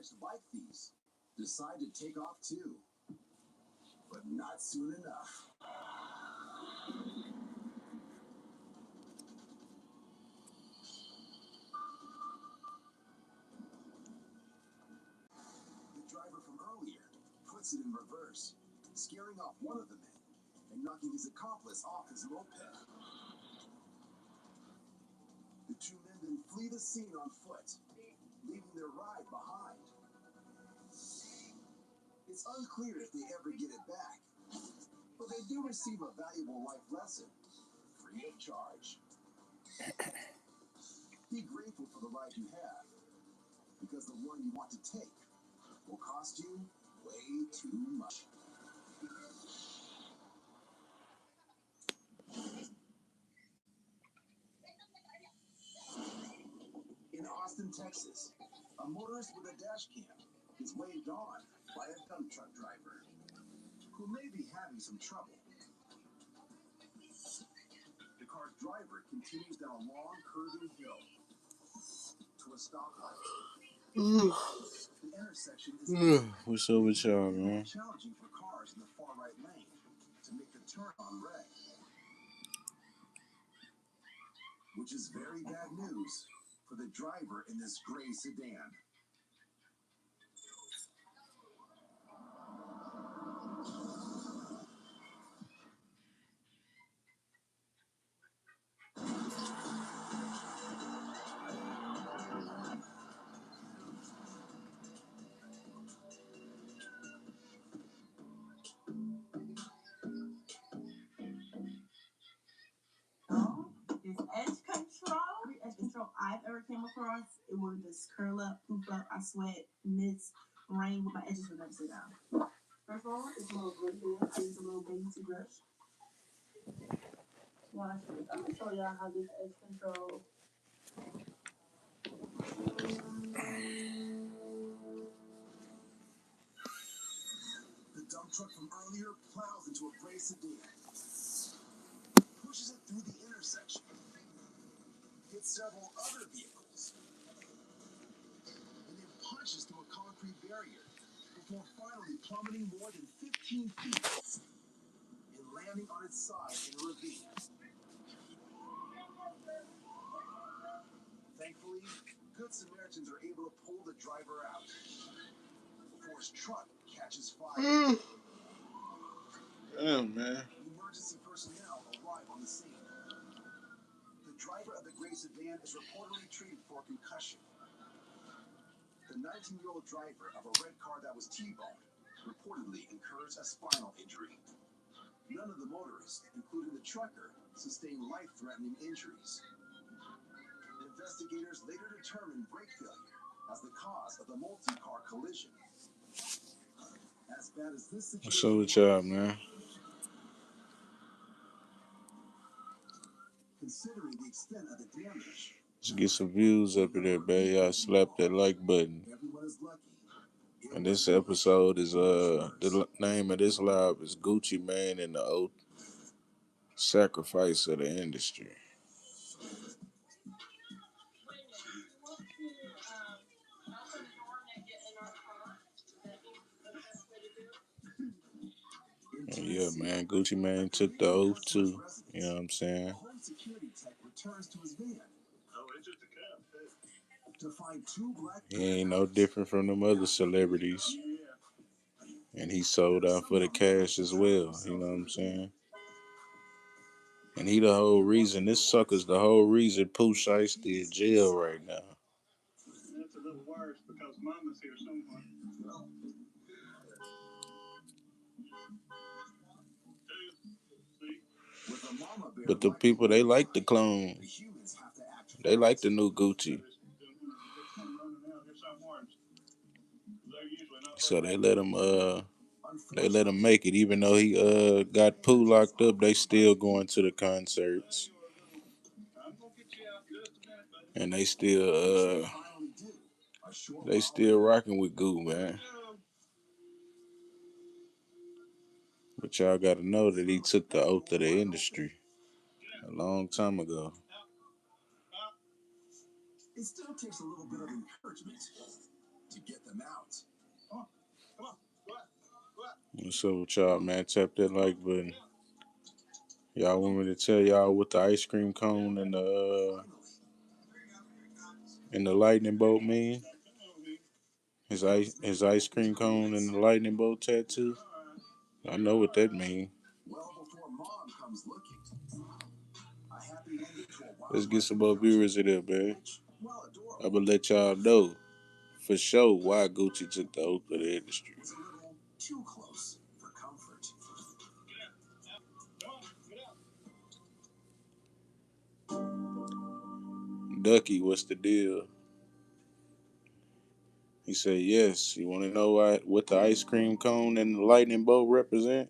alleged bike thieves decide to take off too, but not soon enough. The driver from earlier puts it in reverse, scaring off one of the men and knocking his accomplice off his moped. The two men then flee the scene on foot, leaving their ride behind. It's unclear if they ever get it back, but they do receive a valuable life lesson, free of charge. Be grateful for the ride you have, because the one you want to take will cost you way too much. In Austin, Texas, a motorist with a dash cam is waved on by a dump truck driver who may be having some trouble. The car's driver continues down a long, curving hill to a stoplight. The intersection is what's up with y'all, man? Challenging for cars in the far right lane to make the turn on red, which is very bad news for the driver in this gray sedan. Is edge control. Every edge control I've ever came across, it would just curl up, poof up, I sweat, mist, rain, but my edges would never sit down. First of all, it's a little good here. I use a little baby toothbrush. Watch this. I'm gonna show y'all how this edge control. The dump truck from earlier plows into a gray sedan, pushes it through the intersection, hits several other vehicles, and then punches through a concrete barrier before finally plummeting more than 15 feet and landing on its side in a ravine. Thankfully, good Samaritans are able to pull the driver out before his truck catches fire. Damn, man. Emergency personnel arrive on the scene. The driver of the gray sedan is reportedly treated for concussion. The 19-year-old driver of a red car that was T-boned reportedly incurs a spinal injury. None of the motorists, including the trucker, sustained life-threatening injuries. Investigators later determined brake failure as the cause of the multi-car collision. As bad as this situation. What's up with y'all, man? Considering the extent of the damage. Let's get some views up in there, baby. Y'all slap that like button. And this episode is the name of this live is Gucci Mane and the Oath Sacrifice of the Industry. And yeah, man, Gucci Mane took the oath too. You know what I'm saying? He ain't no different from them other celebrities. And he sold out for the cash as well. You know what I'm saying? And he the whole reason, this sucker's the whole reason Pooh Shiesty in jail right now. That's a little worse because Mama's here somewhere. But the people, they like the clone. They like the new Gucci. So they let him make it. Even though he got Pooh locked up, they still going to the concerts. And they still rocking with Goo, man. But y'all gotta know that he took the oath of the industry a long time ago. It still takes a little bit of encouragement to get them out. What's up with y'all, man? Tap that like button. Y'all want me to tell y'all what the ice cream cone and the lightning bolt mean? His ice cream cone and the lightning bolt tattoo. I know what that mean. Well, before mom comes looking, a happy ending to a wild Let's get some more viewers in there, man. well adorable. I'm gonna let y'all know for sure why Gucci took the oath of the industry. Was a little too close for comfort. Ducky, what's the deal? He said yes. You want to know what the ice cream cone and the lightning bolt represent?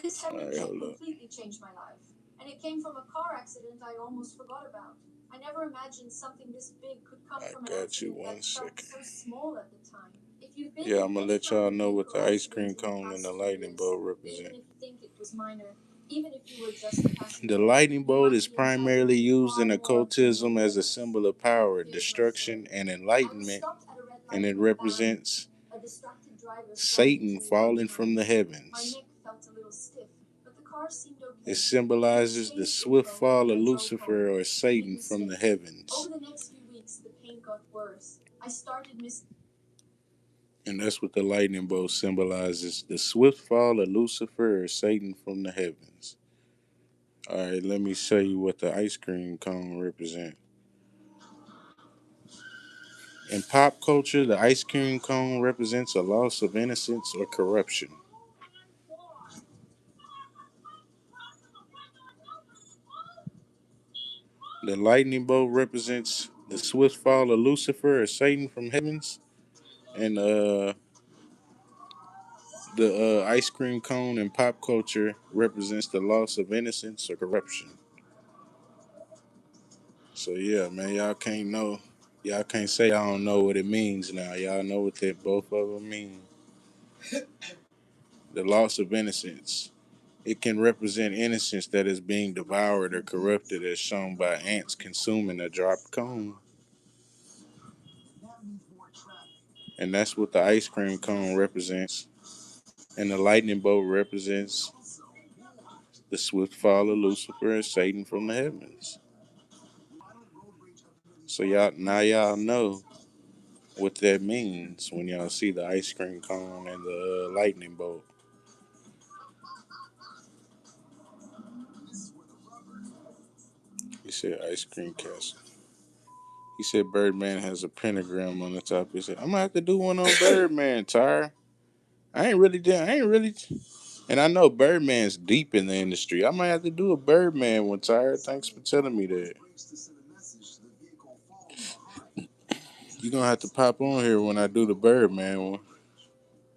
This All heaven right, check hold up. completely changed my life, and it came from a car accident I almost forgot about. I never imagined something this big could come I from an got you accident one that felt second. so small at the time. If you've been Yeah, in I'm gonna any let kind y'all of know what vehicle the ice accident cream in the cone and past the few lightning years, bolt even represent. if you think it was minor, even if you were just a passenger, The lightning you bolt might is be entitled primarily to used far in more than occultism the as a others. symbol of power, Here's my story. destruction, and I was enlightenment, stopped at a red light and it in Havana. represents A distracted driver slashed Satan into me both falling from the times. My heavens. neck felt a little stiff, but the car seemed okay. It symbolizes the swift fall of Lucifer or Satan Making from the mistakes. heavens. Over the next few weeks, the pain got worse. I started missing. And that's what the lightning bolt symbolizes, the swift fall of Lucifer or Satan from the heavens. All right, let me show you what the ice cream cone represents. In pop culture, the ice cream cone represents a loss of innocence or corruption. The lightning bolt represents the swift fall of Lucifer or Satan from heavens. And the ice cream cone in pop culture represents the loss of innocence or corruption. So yeah, man, y'all can't say y'all don't know what it means now. Y'all know what that both of them mean. The loss of innocence. It can represent innocence that is being devoured or corrupted, as shown by ants consuming a dropped cone. That means more traffic. And that's what the ice cream cone represents. And the lightning bolt represents Also, war. the swift fall of Lucifer and Satan from the heavens. Violent road rage up into the So y'all know what that means when y'all see the ice cream cone and the lightning bolt. This is where the rubber. He said ice cream castle. He said Birdman has a pentagram on the top. He said, I'm gonna have to do one on Birdman, Tyre. I ain't really and I know Birdman's deep in the industry. I might have to do a Birdman one, Tyre. Thanks for telling me that. Brakes to send a message to the vehicle following behind. You're gonna have to pop on here when I do the Birdman one.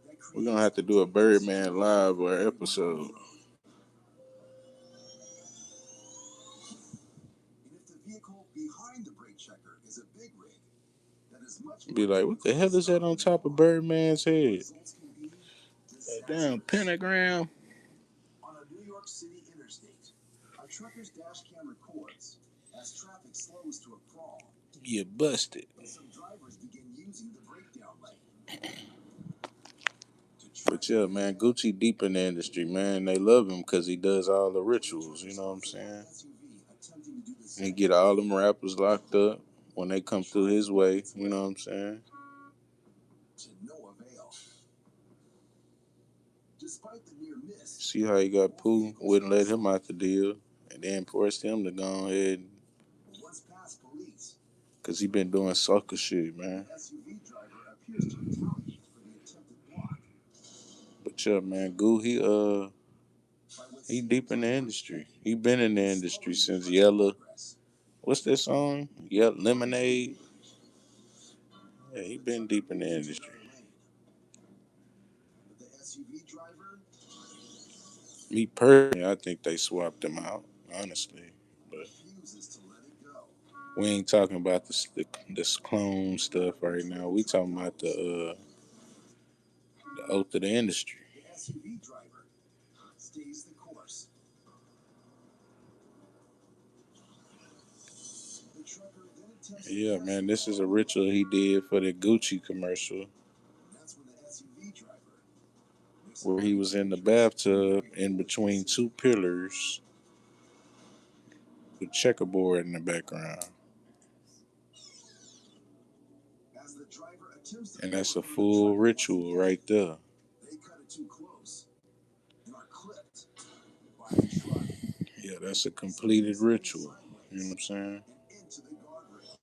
That We're creates gonna have to do a Birdman live or episode. and if the vehicle behind the brake checker is a big rig, that is much Be more like, what the hell difficult to is that stop on than top of car. Birdman's head? Results can be That damn disastrous. pentagram. On a New York City interstate, a trucker's dash cam records as traffic slows to a crawl, You busted. but some drivers begin using the breakdown lane to But track yeah, the man, vehicle. Gucci deep in the industry, man. They love him because he does all the When the rituals. trucker You know what I'm stops saying? an SUV attempting to do the And he same, get all them rappers locked up when they come through his way. You know what I'm saying? to no avail. Despite the near miss, See how he got Pooh, wouldn't let him out the deal, and then forced him to go ahead once past police, because he been doing sucker shit, man. the SUV driver appears to retaliate for the attempted block But yeah, man, Goo, by what he seemed deep to in the be industry. He been in the industry slowing the since truck's Yella. progress. What's that song? Yella Lemonade. Yeah, he been deep in the industry. But the SUV driver, Me personally, I think they swapped him out, honestly. But refuses to let it go. we ain't talking about this clone stuff right now. We talking about the oath of the industry. The SUV driver stays the course. The trucker then Yeah, man, this is a ritual he did for the Gucci commercial That's when the SUV driver makes where he was in the bathtub in between two pillars with checkerboard in the background. as the driver attempts to And that's pull a over the full truck once ritual again. right there. They cut it too close and are clipped by the truck Yeah, that's a completed ritual. You know what I'm saying? and into the guardrail.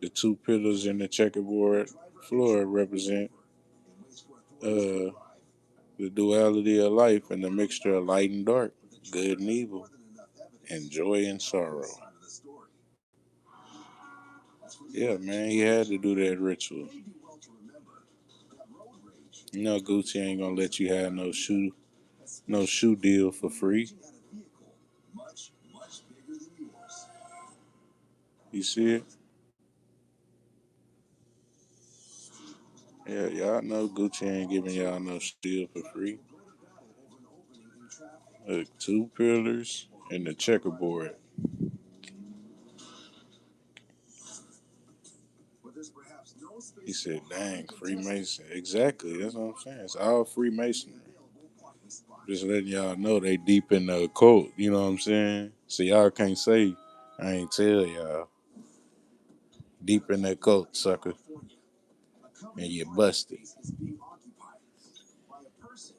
The two pillars in the checkerboard floor represent And waits for authorities to uh arrive. the duality of life and the mixture of light and dark, But the good driver and has evil, more than enough evidence and joy and to help sorrow. his side of the story. As for the Yeah, man, he had to do that ritual. may do well to remember that road rage, You know, Gucci ain't gonna let you have no shoe especially deal for free. raging at a vehicle much, much bigger than yours. You see it? Yeah, y'all know Gucci ain't giving y'all no deal for free. Will go to battle over an opening in traffic. Look, two pillars and the checkerboard. But there's perhaps no He space said, for a highly dang, contested Freemason. Exactly, that's what I'm saying. It's all Freemasonry. available parking spot. Just letting y'all know they deep in the occult, you know what I'm saying? So y'all can't say I ain't tell y'all. Deep in that cult, sucker. California, a And coveted you parking busted. space is being occupied by a person,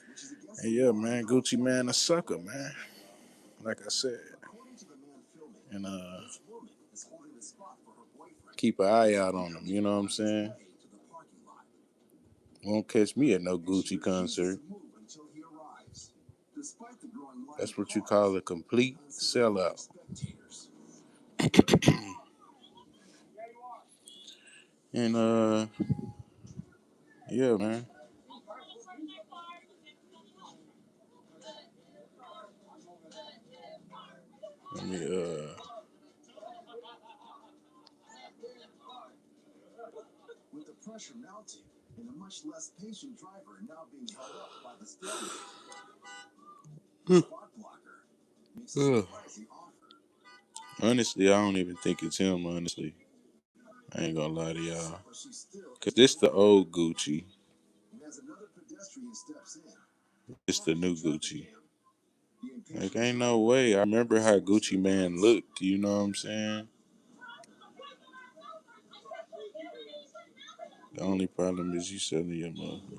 which is against And the yeah, law in man, Gucci California. man a sucker, man. Like I said. According to the man filming, And this woman is holding the spot for her boyfriend. keep an eye out on him, you know what I'm saying? Way to the parking lot. Won't catch me at no And she Gucci refuses concert. to move until he arrives. Despite the growing line That's of what you cars call a complete and unsympathetic sellout. spectators. And yeah, man. Let me With the pressure mounting and a much less patient driver now being held up by the stalemate, the spot blocker makes a surprising offer. honestly, I don't even think it's him, honestly. I ain't gonna lie to y'all. But she still Cause this the old Gucci. and as another pedestrian steps in, It's the new Gucci. the Like, impatient ain't no way. I remember how Gucci man looked, you know what I'm saying? The only problem is you selling your motherfucker.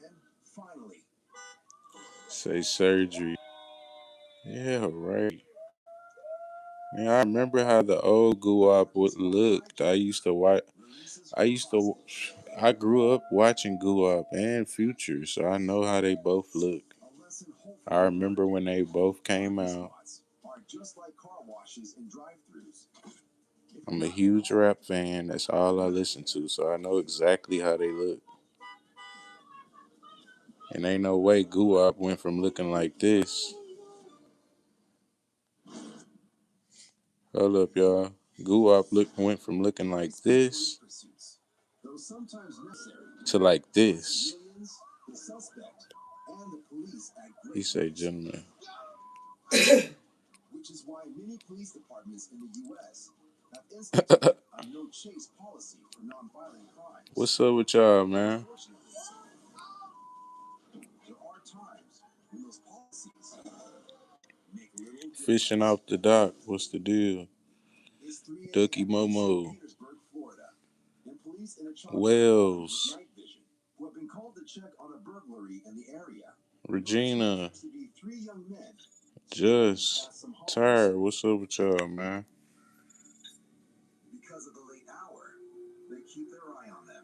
then finally Say surgery. Yeah, right. Yeah, I remember how the old Guap would looked. releases I her used to, hostage. I grew up watching Guap and Future, so I know how they both look. A lesson hopefully I remember when they both came parking out. spots are just like car washes and drive-throughs. If I'm you're a not in the huge hole, rap fan. That's all I listen to, so I know exactly how they look. And ain't no way Guap went from looking like this. Hold up, y'all. Went from looking like this pursuits, though sometimes necessary to like this. civilians, the suspect, and the police at He great say, risk, gentlemen. which is why many police departments in the U.S. have instituted a no-chase policy for nonviolent crimes. What's up with y'all, man? Unfortunately, there are times when those policies make little Fishing difference. off the dock. What's the deal? It's 3 Ducky a.m. in St. Momo. Petersburg, Florida, and police in a chopper with Wells. night vision, who have been called to check on a burglary in the area, Regina. to be 3 young men Just. past some homes. Tired. What's up with y'all, man? Because of the late hour, they keep their eye on them.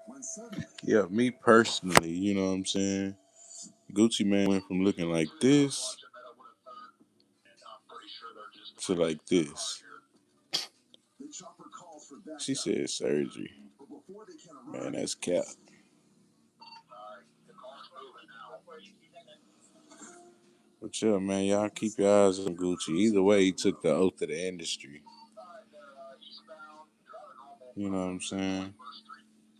When suddenly, Yeah, me personally, you know what I'm saying? Gucci man went from looking like this to like this. the chopper calls for backup. She said surgery. But before they can arrive, Man, that's cap. But yeah, man, y'all keep your eyes on Gucci. Either way, he took the oath of the industry. You know what I'm saying?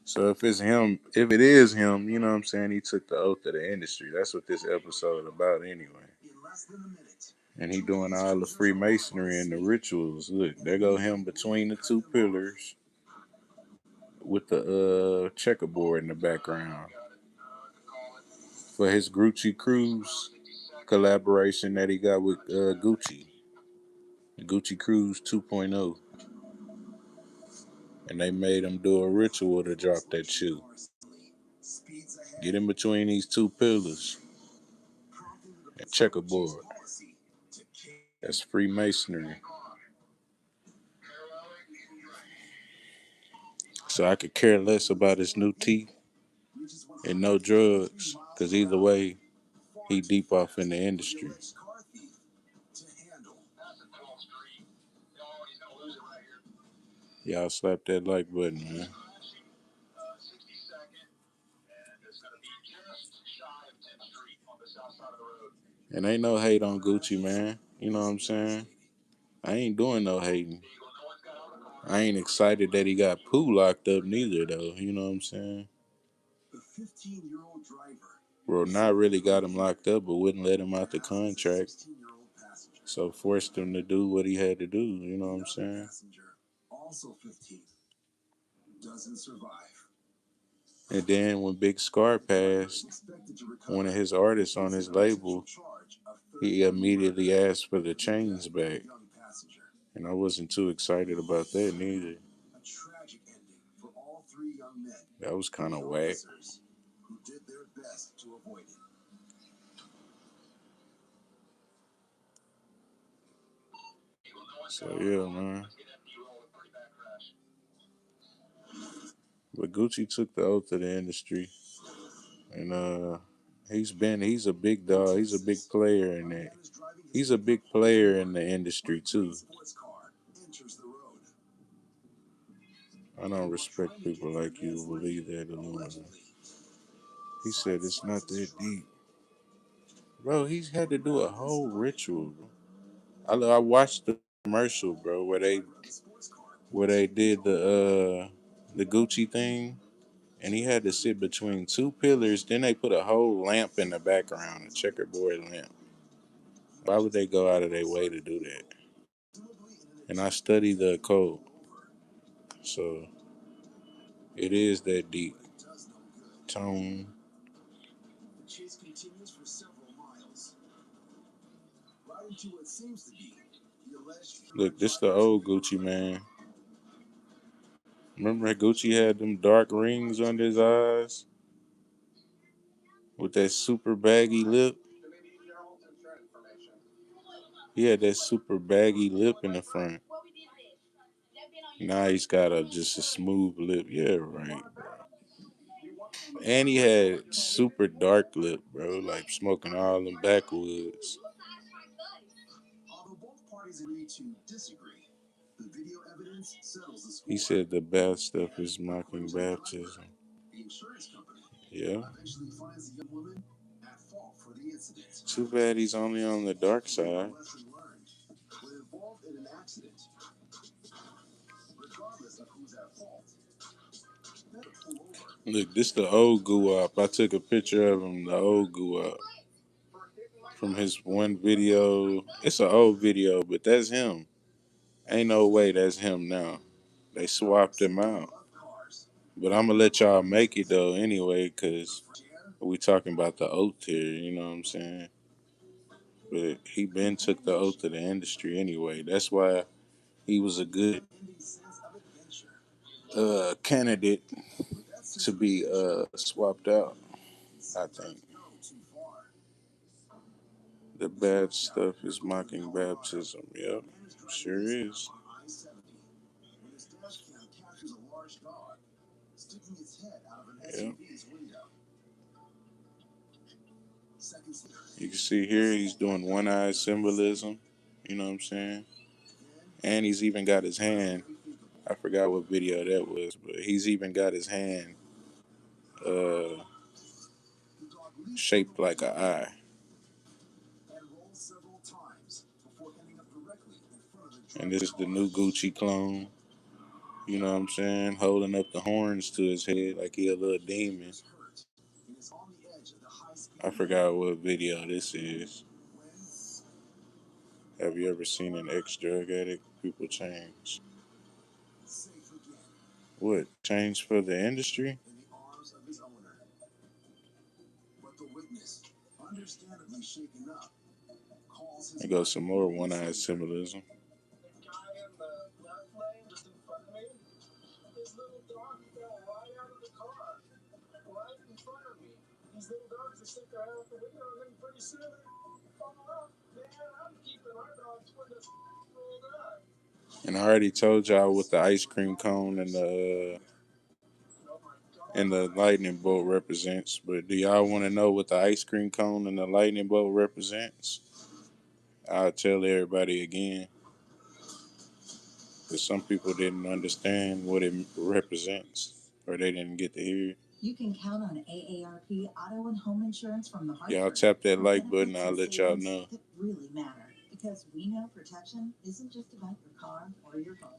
So if if it is him, you know what I'm saying, he took the oath of the industry. That's what this episode about anyway. in less than a minute. And he doing all the Freemasonry and the rituals. Look, there go him between the two pillars with the checkerboard in the background for his Gucci Cruise collaboration that he got with Gucci. Gucci Cruise 2.0. And they made him do a ritual to drop that shoe. Get in between these two pillars and checkerboard. That's Freemasonry. So I could care less about his new teeth and no drugs, because either way, he deep off in the industry. Y'all slap that like button, man. And ain't no hate on Gucci, man. You know what I'm saying? I ain't doing no hating. I ain't excited that he got Pooh locked up neither, though. You know what I'm saying? The 15-year-old driver. Well, not really got him locked up, but wouldn't let him out the contract. So forced him to do what he had to do. You know what I'm saying? Also 15, doesn't survive. And then when Big Scar passed, one of his artists on his label, he immediately asked for the chains back. And I wasn't too excited about that neither. A tragic ending for all three young men. That was kind of whack. Who did their best to avoid it. So yeah, man. But Gucci took the oath of the industry, and he's a big dog. He's a big player in that. He's a big player in the industry too. I don't respect people like you who believe that alone. He said it's not that deep. Bro, he's had to do a whole ritual. I watched the commercial, bro, where they did the Gucci thing, and he had to sit between two pillars. Then they put a whole lamp in the background, a checkerboard lamp. Why would they go out of their way to do that? And I study the code, so it is that deep. Tone. The chase continues for several miles. Right into what seems to be the alleged. Look, this the old Gucci, man. Remember Gucci had them dark rings under his eyes with that super baggy lip? He had that super baggy lip in the front. Now he's got just a smooth lip. Yeah, right, bro. And he had super dark lip, bro, like smoking all them backwoods. Although both parties agree to disagree, the video evidence settles the score. He said the bad stuff is mocking baptism. The insurance company Yeah. eventually finds the young woman at fault for the incident. Too bad he's only on the dark side. Lesson learned. When involved in an accident, regardless of who's at fault, better pull over. Look, this the old Guwap. I took a picture of him, the old Guwap, from his one video. It's an old video, but that's him. Ain't no way that's him now. They swapped him out. But I'm going to let y'all make it, though, anyway, because we talking about the oath here, you know what I'm saying? But he been took the oath of the industry anyway. That's why he was a good candidate to be swapped out, I think. The bad stuff is mocking baptism. Yep, sure is. Yep. You can see here he's doing one-eye symbolism. You know what I'm saying? And he's even got his hand. I forgot what video that was, but he's even got his hand shaped like an eye. And this is the new Gucci clone. You know what I'm saying? Holding up the horns to his head like he a little demon. I forgot what video this is. Have you ever seen an ex-drug addict? People change. Safe again What? Change for the industry? in the arms of his owner. But the witness, understandably shaken up, calls his There goes some more one-eyed symbolism. The guy in the left lane just in front of me, his little dog fell right out of the car, right in front of me. These little dogs just stick their head out the window and then pretty soon they fall out. Man, I'm keeping our dogs when this rolled up. And I already told y'all what the ice cream cone and the lightning bolt represents. But do y'all want to know what the ice cream cone and the lightning bolt represents? I'll tell everybody again, because some people didn't understand what it represents, or they didn't get to hear it. You can count on AARP Auto and Home Insurance from the Hartford. Y'all tap that for like button, benefits I'll and let y'all savings know. that really matter. Because we know protection isn't just about your car or your home.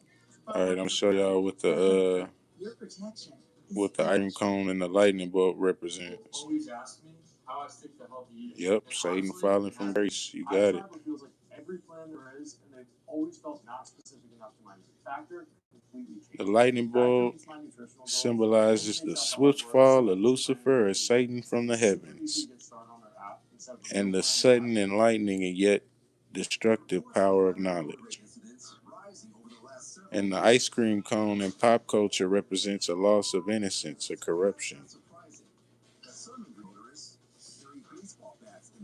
All right, I'm gonna show y'all what Your protection is what the ice cream cone and the lightning bolt represents. Always ask me how I stick to healthy eating. Yep, And Satan honestly, falling from grace. You I got it. tried what feels like every plan there is, and it's always felt not specific enough to my factor. Completely changed. The lightning bolt symbolizes the swift fall of Lucifer or Satan from the heavens, and the sudden enlightening and yet destructive power of knowledge. And the ice cream cone in pop culture represents a loss of innocence or corruption.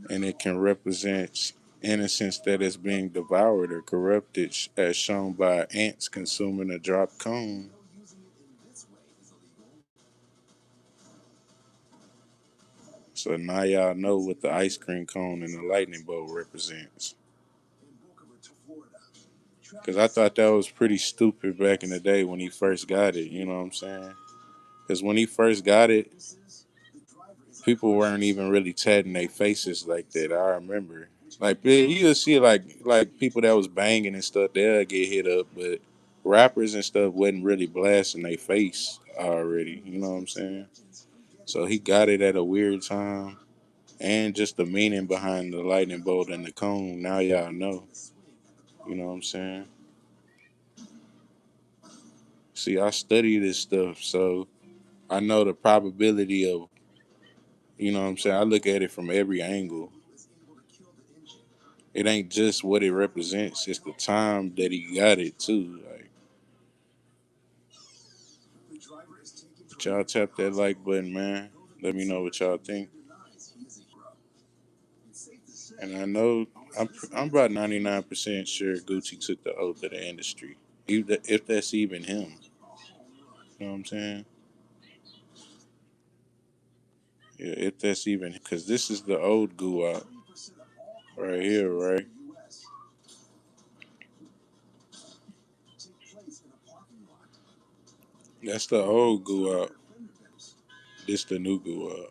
And it can represent innocence that is being devoured or corrupted, as shown by ants consuming a dropped cone. So now y'all know what the ice cream cone and the lightning bolt represents. Because I thought that was pretty stupid back in the day when he first got it, you know what I'm saying? Because when he first got it, people weren't even really tatting their faces like that. I remember. Like, you'll see like people that was banging and stuff, they'll get hit up, but rappers and stuff wasn't really blasting their face already, you know what I'm saying? So he got it at a weird time. And just the meaning behind the lightning bolt and the cone, now y'all know. You know what I'm saying? See, I study this stuff, so I know the probability of, you know what I'm saying? I look at it from every angle. It ain't just what it represents, it's the time that he got it too. Like, but y'all tap that like button, man. Let me know what y'all think. And I know I'm about 99% sure Gucci took the oath of the industry, if that's even him. You know what I'm saying? Yeah, if that's even, because this is the old Guap right here, right? That's the old Guap. This the new Guap.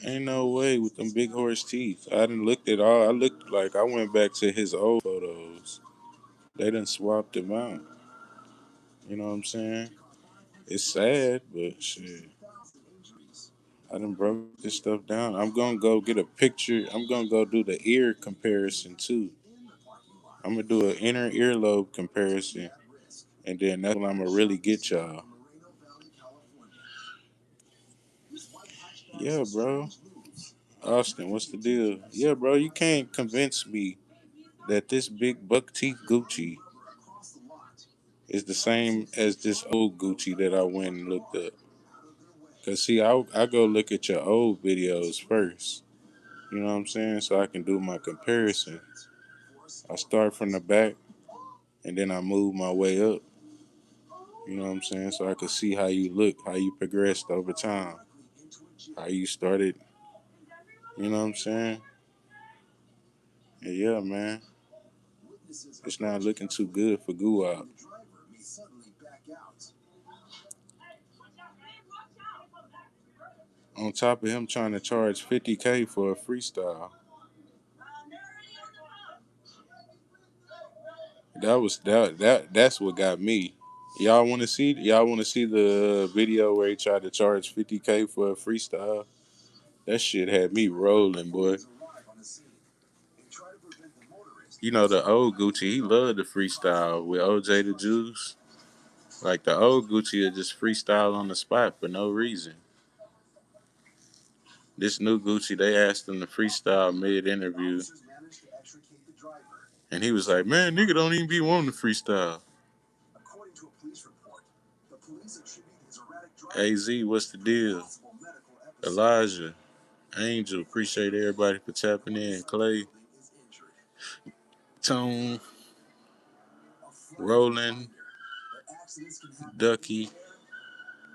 Ain't no way with them big horse teeth. I didn't looked at all. I looked like I went back to his old photos. They done swapped him out. You know what I'm saying? It's sad, but shit. I done broke this stuff down. I'm gonna go get a picture. I'm gonna go do the ear comparison too. I'm gonna do an inner earlobe comparison, and then that's when I'm gonna really get y'all. Yeah, bro. Austin, what's the deal? Yeah, bro, you can't convince me that this big buck teeth Gucci is the same as this old Gucci that I went and looked up. Cause see, I go look at your old videos first. You know what I'm saying? So I can do my comparison. I start from the back and then I move my way up. You know what I'm saying? So I can see how you look, how you progressed over time, how you started. You know what I'm saying? And yeah, man. It's not looking too good for Guap. On top of him trying to charge $50K for a freestyle. That's what got me. Y'all wanna see the video where he tried to charge $50K for a freestyle? That shit had me rolling, boy. You know the old Gucci, he loved the freestyle with OJ the Juice. Like the old Gucci would just freestyle on the spot for no reason. This new Gucci, they asked him to freestyle mid interview, Officers managed to extricate the driver. and he was like, "Man, nigga don't even be wanting to freestyle." According to a police report, the police attribute his erratic Az, driving what's the to a deal? possible medical episode. Elijah, Angel, appreciate everybody for tapping in. Clay, Is injured. Tone, A flight Roland, reminder that accidents can happen Ducky, anywhere.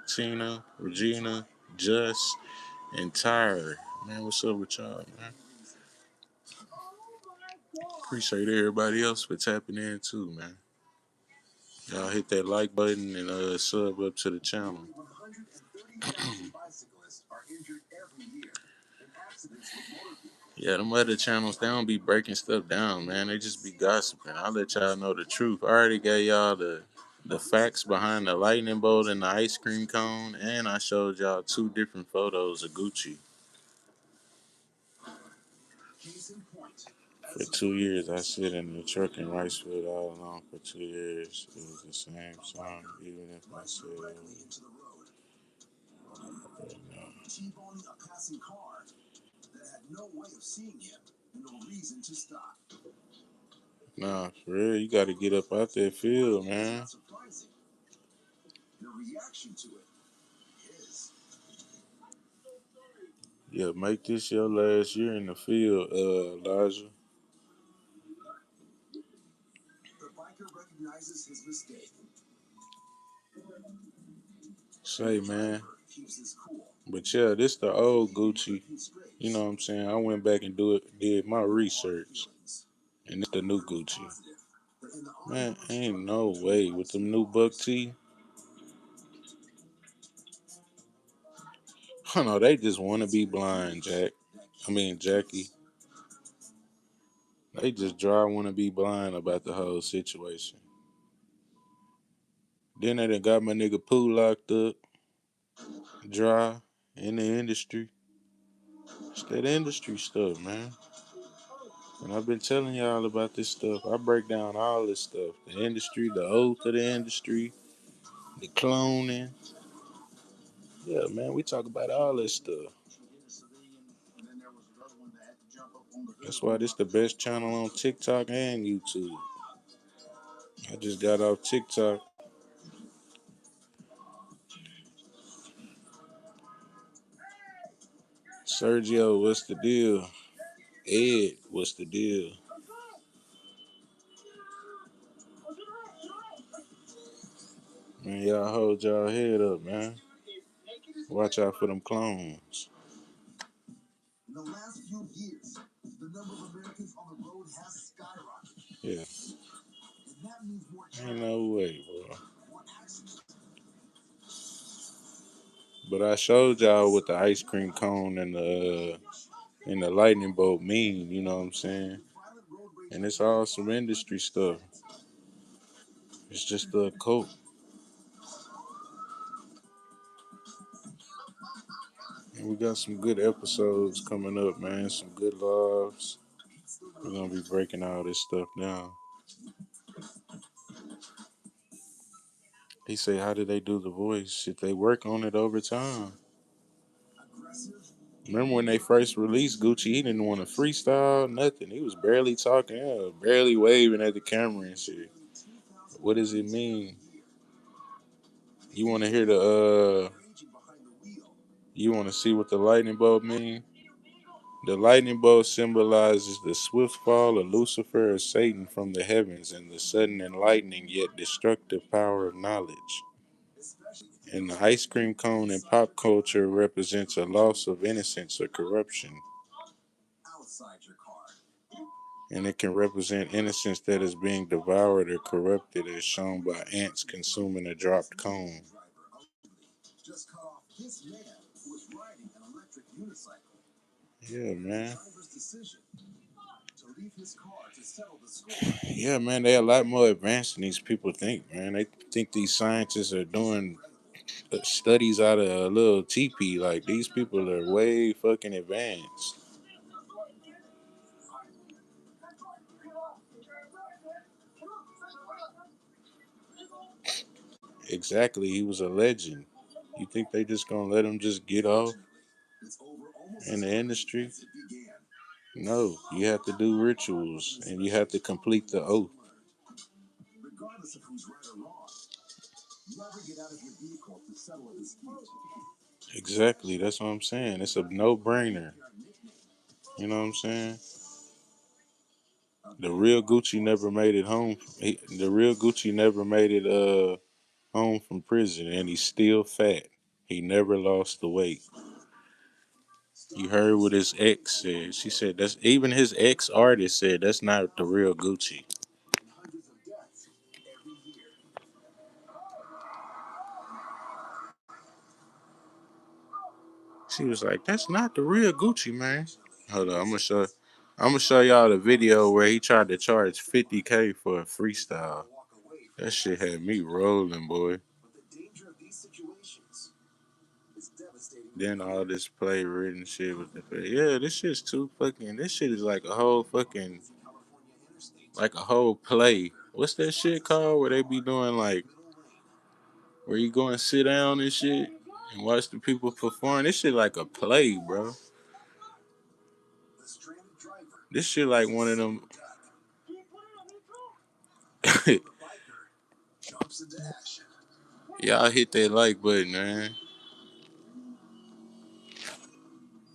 Tina, Regina, Just, and Tyre. Man, what's up with y'all, man? Appreciate everybody else for tapping in too, man. Y'all hit that like button and sub up to the channel. 130,000 bicyclists are injured every year in accidents with motor vehicles. Yeah, them other channels, they don't be breaking stuff down, man. They just be gossiping. I'll let y'all know the truth. I already gave y'all the facts behind the lightning bolt and the ice cream cone, and I showed y'all 2 different photos of Gucci. Case in point, For 2 years, I sit in the truck in Ricefield all alone for 2 years. It was the same song, even if I said directly into the road, T-boning a passing car that had no way of seeing him and no reason to stop. nah, for real, you got to get up out that field, It's man. not surprising. The reaction to it is. Yeah, make this your last year in the field, Elijah. The biker recognizes his mistake. Say, man. Keeps his cool. But yeah, this the old Gucci. You know what I'm saying? I went back and did my research. And it's the new Gucci. Man, ain't no way. With them new Buck T. I know they just want to be blind, Jackie. They just dry want to be blind about the whole situation. Then they done got my nigga Pooh locked up, dry, in the industry. It's that industry stuff, man. And I've been telling y'all about this stuff. I break down all this stuff. The industry, the oath of the industry, the cloning. Yeah, man, we talk about all this stuff. That's why this the best channel on TikTok and YouTube. I just got off TikTok. Sergio, what's the deal? Ed, what's the deal? Man, y'all hold y'all head up, man. Watch out for them clones. In the last few years, the number of Americans on the road has skyrocketed. Yeah. And that means more Ain't no way, bro. more accidents. But I showed y'all what the ice cream cone and the lightning bolt mean, you know what I'm saying? And it's all some industry stuff. It's just a cult. And we got some good episodes coming up, man. Some good loves. We're gonna be breaking all this stuff down. He said, how did they do the voice? Shit, they work on it over time. Remember when they first released Gucci, he didn't want to freestyle, nothing. He was barely talking, barely waving at the camera and shit. What does it mean? You want to hear you want to see what the lightning bolt mean? The lightning bolt symbolizes the swift fall of Lucifer or Satan from the heavens and the sudden enlightening yet destructive power of knowledge. And the ice cream cone in pop culture represents a loss of innocence or corruption. And it can represent innocence that is being devoured or corrupted as shown by ants consuming a dropped cone. Yeah, man. Yeah, man, they're a lot more advanced than these people think, man. They think these scientists are doing studies out of a little teepee. Like, these people are way fucking advanced. Exactly, he was a legend. You think they just gonna let him just get off It's over almost in as the quickly industry? as it began. No, you have to do rituals and you have to complete the oath. Regardless of who's right or wrong, never get out of your vehicle to settle a dispute. Exactly, that's what I'm saying. It's a no-brainer. You know what I'm saying? The real Gucci never made it home. The real Gucci never made it home from prison, and he's still fat. He never lost the weight. You heard what his ex said. She said that's even his ex artist said that's not the real Gucci. Hundreds of deaths every year. She was like, "That's not the real Gucci, man." Hold on, I'm gonna show y'all the video where he tried to charge 50K for a freestyle. That shit had me rolling, boy. But the danger of these situations is devastating. Then all this play written shit with the yeah, this shit's too fucking. This shit is like a whole fucking like a whole play. What's that shit called where they be doing like where you go and sit down and shit and watch the people perform? This shit like a play, bro. The stranded driver This shit like one of them. biker jumps into action. Y'all hit that like button, man.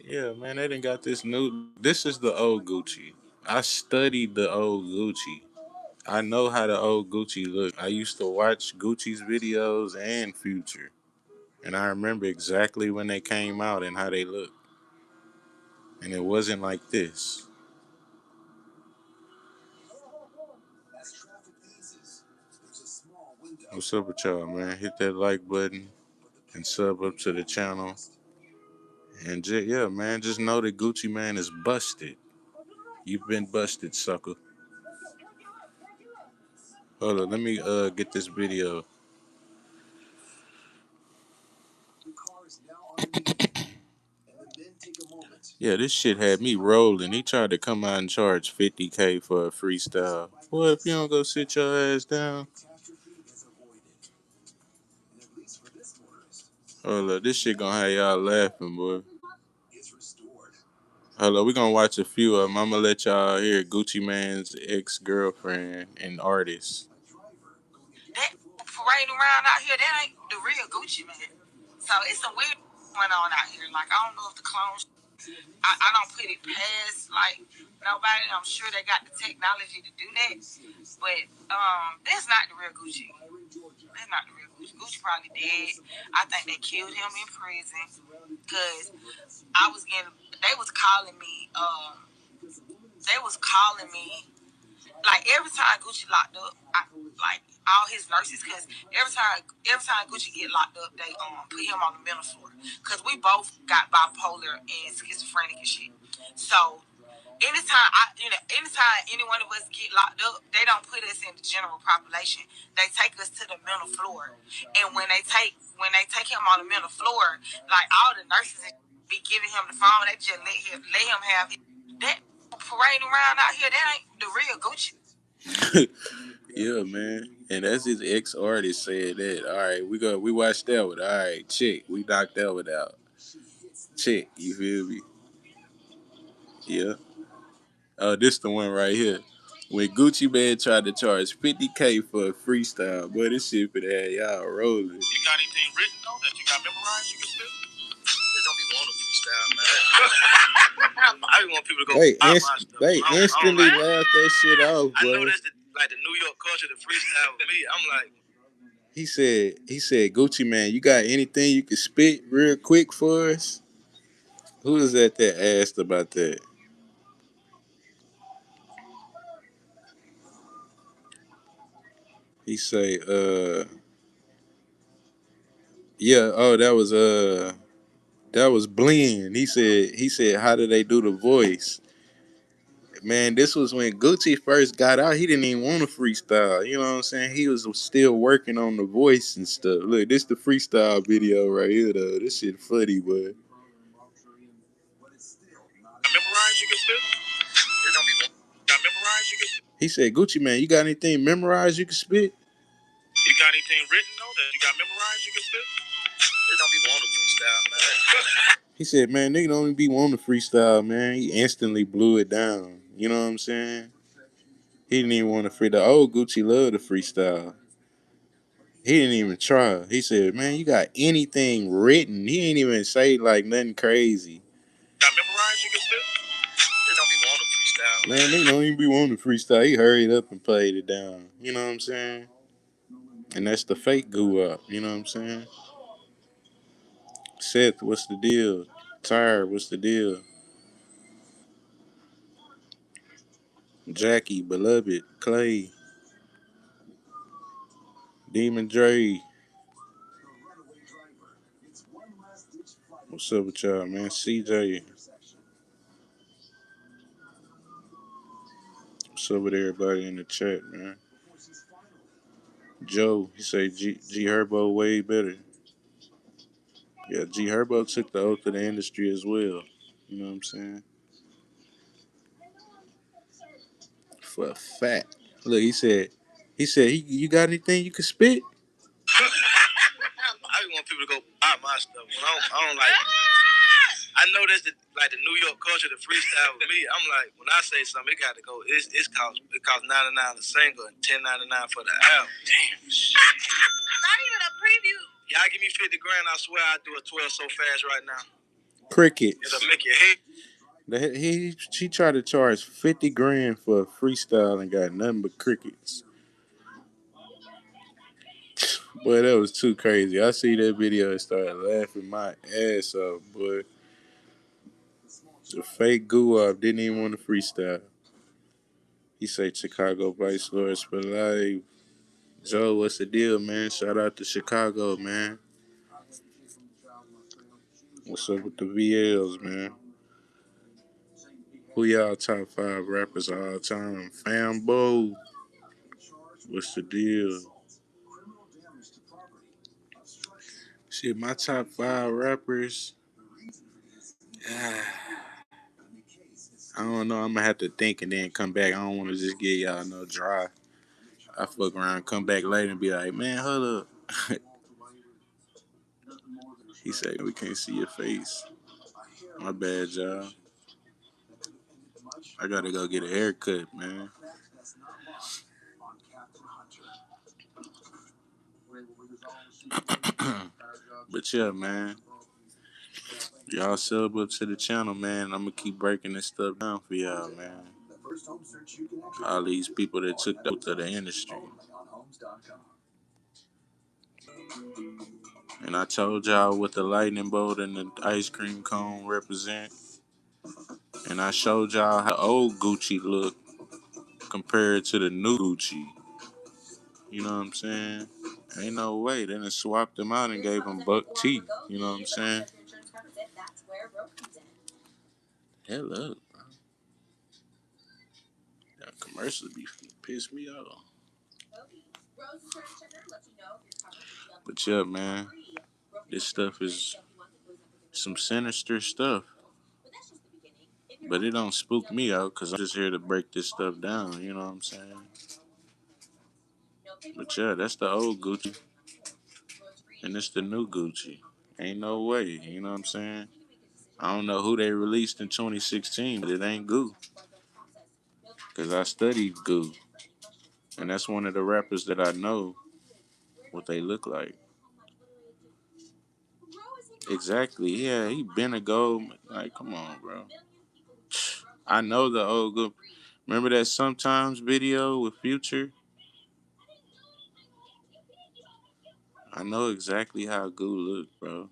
Yeah, man, they done got this new. This is the old Gucci. I studied the old Gucci. I know how the old Gucci look. I used to watch Gucci's videos and Future. And I remember exactly when they came out and how they looked. And it wasn't like this. As traffic eases, there's a small window. What's up with y'all, man? Hit that like button and sub up to the channel. And yeah, man, just know that Gucci Man is busted. You've been busted, sucker. Hold on, let me get this video. The car is now underneath, and the men take a moment. Yeah, this shit had me rolling. He tried to come out and charge 50K for a freestyle. Well, if you don't go sit your ass down. Catastrophe is avoided. And at least for this motorist, Hold up, this shit gonna have y'all laughing, boy. is restored. Hold up, we gonna watch a few of them. I'm gonna let y'all hear Gucci Mane's ex-girlfriend and artist. That parading around out here, that ain't the real Gucci Man. So it's some weird going on out here. Like, I don't know if the clones, I don't put it past, like, nobody. I'm sure they got the technology to do that. But that's not the real Gucci. That's not the real Gucci. Gucci probably dead. I think they killed him in prison. Because they was calling me, like every time Gucci locked up, like all his nurses, because every time Gucci get locked up, they put him on the mental floor, because we both got bipolar and schizophrenic and shit. So anytime any one of us get locked up, they don't put us in the general population. They take us to the mental floor, and when they take him on the mental floor, like all the nurses be giving him the phone, they just let him have that parading around out here. That ain't the real Gucci. Yeah, man. And that's his ex-artist said that. All right, we watched that one. All right, check. We knocked that one out. Check. You feel me? Yeah. Oh, this the one right here. When Gucci Man tried to charge 50K for a freestyle, boy, this shit for that y'all rolling. You got anything written though that you got memorized? You can spit. It don't be want to freestyle, man. I just want people to go. They instantly laughed that shit off, I bro. know that's like the New York culture, the freestyle with me. I'm like, he said, Gucci Man, you got anything you can spit real quick for us? Who is that asked about that? He say, yeah, oh, that was Blend. He said, how do they do the voice? Man, this was when Gucci first got out. He didn't even want to freestyle. You know what I'm saying? He was still working on the voice and stuff. Look, this the freestyle video right here, though. This shit funny, boy. memorize you can spit. It don't be got memorize you can spit. He said, Gucci Man, you got anything memorized you can spit? You got anything written though that you got memorized you can spit? It don't be wanting to freestyle, man. He said, man, nigga don't even be wanting to freestyle, man. He instantly blew it down. You know what I'm saying? He didn't even want to free. The old Gucci loved to freestyle. He didn't even try. He said, man, you got anything written? He ain't even say like nothing crazy. Got memorized you can spit? It don't be wanting to freestyle. Man, they don't even be wanting to freestyle. He hurried up and played it down. You know what I'm saying? And that's the fake goo up. You know what I'm saying? Seth, what's the deal? Tyre, what's the deal? Jackie, Beloved, Clay, Demon Dre. What's up with y'all, man? CJ. What's up with everybody in the chat, man? Joe, he say G Herbo way better. Yeah, G Herbo took the oath of the industry as well. You know what I'm saying? For a fact. Look, he said, you got anything you can spit? I just want people to go buy my stuff. When I don't like. I know that's the New York culture, the freestyle with me. I'm like, when I say something, it got to go. It costs $99 a single and $10.99 for the album. Damn. Not even a preview. Y'all give me $50 grand, I swear I'd do a 12 so fast right now. Crickets. It'll make you hate. She tried to charge 50 grand for a freestyle and got nothing but crickets. Boy, that was too crazy. I see that video and started laughing my ass off, boy. The fake goo up didn't even want to freestyle. He say Chicago Vice Lords for life. Joe, what's the deal, man? Shout out to Chicago, man. What's up with the VLs, man? Who y'all top 5 rappers of all time? Fambo. What's the deal? Shit, my top 5 rappers. I don't know. I'm gonna have to think and then come back. I don't want to just get y'all no dry. I fuck around, come back later and be like, man, hold up. He said we can't see your face. My bad, y'all. I gotta go get a haircut, man. But yeah, man. Y'all sub up to the channel, man. I'm gonna keep breaking this stuff down for y'all, man. All these people that took the oath of the industry. And I told y'all what the lightning bolt and the ice cream cone represent. And I showed y'all how old Gucci looked compared to the new Gucci. You know what I'm saying? Ain't no way. They done swapped them out and gave them buck teeth. You know what I'm saying? Hello. That commercial be piss me off. But yeah, man. This stuff is some sinister stuff. But it don't spook me out because I'm just here to break this stuff down. You know what I'm saying? But yeah, that's the old Gucci. And it's the new Gucci. Ain't no way. You know what I'm saying? I don't know who they released in 2016, but it ain't Goo. Because I studied Goo. And that's one of the rappers that I know what they look like. Exactly. Yeah, he been a gold. Like, come on, bro. I know the old Goo. Remember that Sometimes video with Future? I know exactly how Goo looked, bro.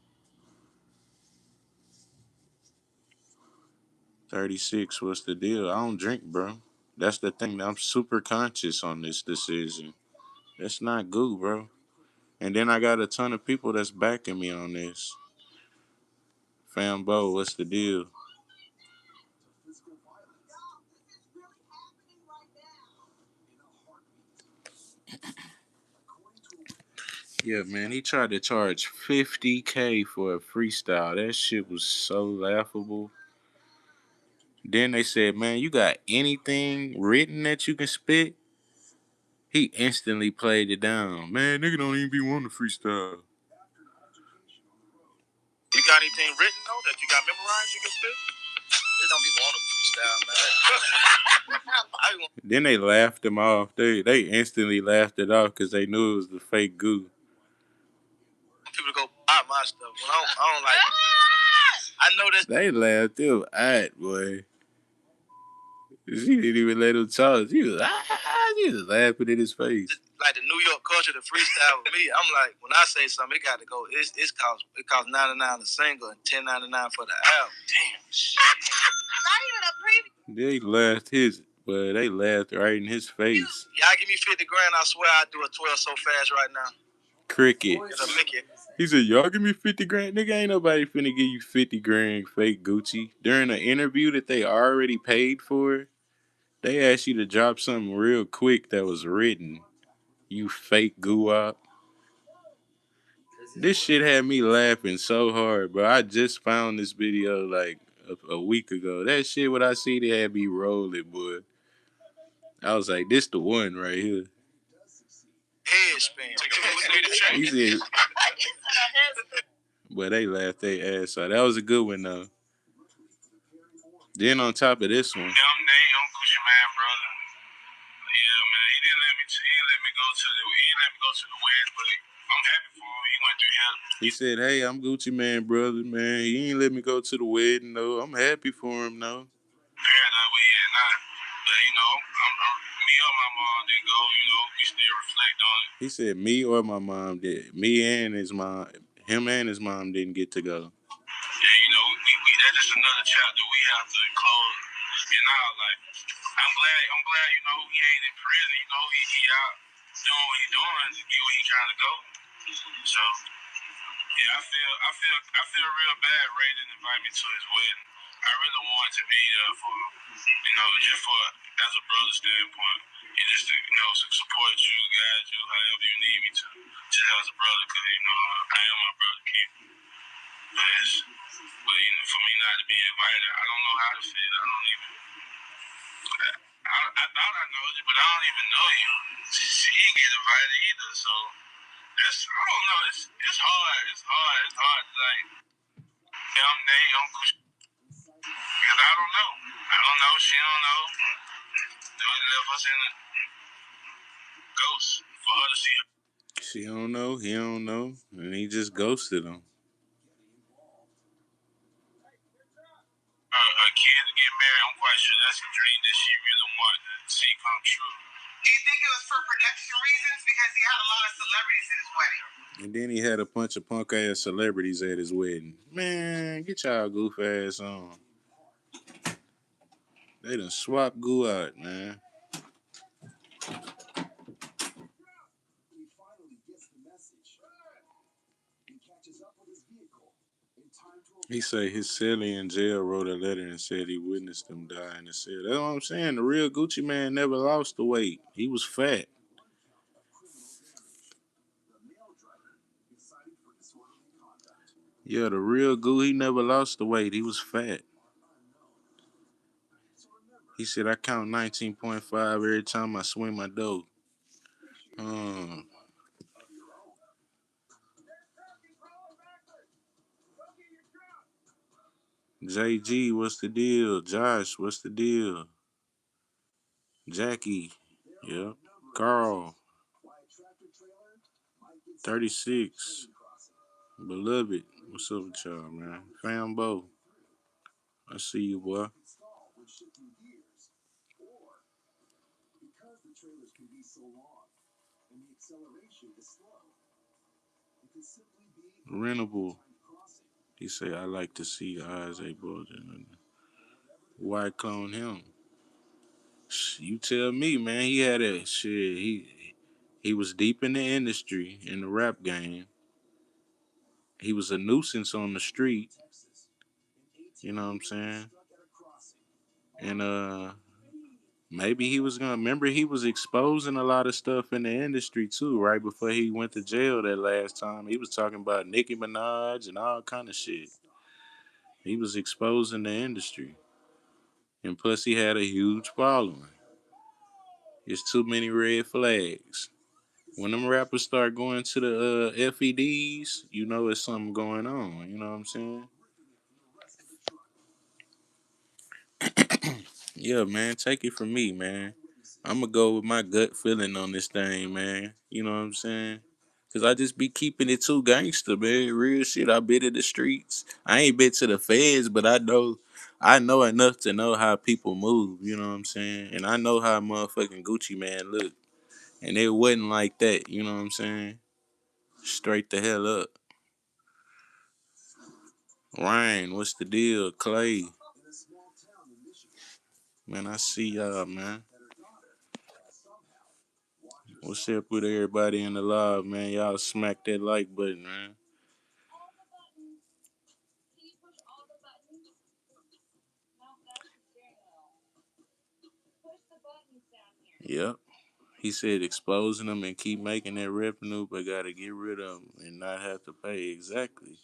36, what's the deal? I don't drink, bro. That's the thing. I'm super conscious on this decision. That's not Goo, bro. And then I got a ton of people that's backing me on this. Fambo, what's the deal? Yeah, man, he tried to charge $50K for a freestyle. That shit was so laughable. Then they said, man, you got anything written that you can spit? He instantly played it down. Man, nigga don't even be wanting to freestyle. You got anything written though that you got memorized you can spit? It don't be wanting to freestyle, man. Then they laughed him off. They instantly laughed it off because they knew it was the fake goo. People go buy my stuff. When I don't like. I know this. They laughed him at, boy. She didn't even let him talk. She was laughing in his face. Like the New York culture, the freestyle with me, I'm like, when I say something, it got to go. It costs $99 a single and $10.99 for the album. Damn. Not even a preview. They laughed they laughed right in his face. Y'all give me 50 grand, I swear I'd do a 12 so fast right now. Cricket. It'll make it. He said, y'all give me 50 grand. Nigga, ain't nobody finna give you 50 grand fake Gucci. During an interview that they already paid for, they asked you to drop something real quick that was written. You fake goo-op. This shit had me laughing so hard, bro. I just found this video like a week ago. That shit, what I see, they had me rolling, boy. I was like, this the one right here. Head spin. He said, but they laughed their ass off. That was a good one, though. Then on top of this one. I'm Nate. I'm Gucci Mane, brother. Yeah, man. He didn't let me go to the wedding, but I'm happy for him. He went through hell. He said, hey, I'm Gucci Mane, brother, man. He ain't let me go to the wedding, though. I'm happy for him, though. Paradise where he at now. But, you know, me or my mom didn't go, you know, we still reflect on it. He said me or my mom did. Me and his mom, him and his mom didn't get to go. Yeah, you know, we that's just another chapter we have to close in our life. I'm glad, you know, he ain't in prison. You know, he out doing what he doing to get where he trying to go. So, yeah, I feel real bad Ray didn't invite me to his wedding. I really wanted to be there for, you know, just for as a brother standpoint. Just to, you know, support you, guide you, however you need me to. Just as a brother, because, you know, I am my brother Keith. But you know, for me not to be invited, I don't know how to feel. I don't even. I thought I know you, but I don't even know you. She didn't get invited either, so that's I don't know. It's hard. It's hard. Like I'm Nate, I'm Gucci, because I don't know. She don't know. They left us in a ghost for her to see her. She don't know. He don't know, and he just ghosted him. Her kid to get married, I'm quite sure that's a dream that she really wanted to see come true. Do you think it was for production reasons? Because he had a lot of celebrities in his wedding. And then he had a bunch of punk ass celebrities at his wedding. Man, get y'all goof ass on. They done swapped goo out, man. He finally gets the message. He catches up with his vehicle in time to. He say his cellie in jail wrote a letter and said he witnessed him die in the cell. That's what I'm saying. The real Gucci Mane never lost the weight. He was fat. Yeah, the real Goo, he never lost the weight. He was fat. He said, I count 19.5 every time I swing my dough. JG, what's the deal? Josh, what's the deal? Jackie, yep. Carl, 36. Beloved, what's up with y'all, man? Fambo, I see you, boy. Rentable. He say, I like to see eyes a bulging. Why clone him? You tell me, man. He had a shit. He was deep in the industry, in the rap game. He was a nuisance on the street. You know what I'm saying? And maybe he was gonna remember he was exposing a lot of stuff in the industry too, right before he went to jail that last time. He was talking about Nicki Minaj and all kind of shit. He was exposing the industry. And plus he had a huge following. It's too many red flags. When them rappers start going to the FEDs, you know it's something going on. You know what I'm saying? Yeah, man, take it from me, man. I'm gonna go with my gut feeling on this thing, man. You know what I'm saying? Cause I just be keeping it too gangster, man. Real shit. I been in the streets. I ain't been to the feds, but I know enough to know how people move. You know what I'm saying? And I know how motherfucking Gucci man look. And it wasn't like that. You know what I'm saying? Straight the hell up. Ryan, what's the deal? Clay, man, I see y'all, man. What's up with everybody in the live, man? Y'all smack that like button, man. Yep. He said exposing them and keep making that revenue, but gotta get rid of them and not have to pay. Exactly.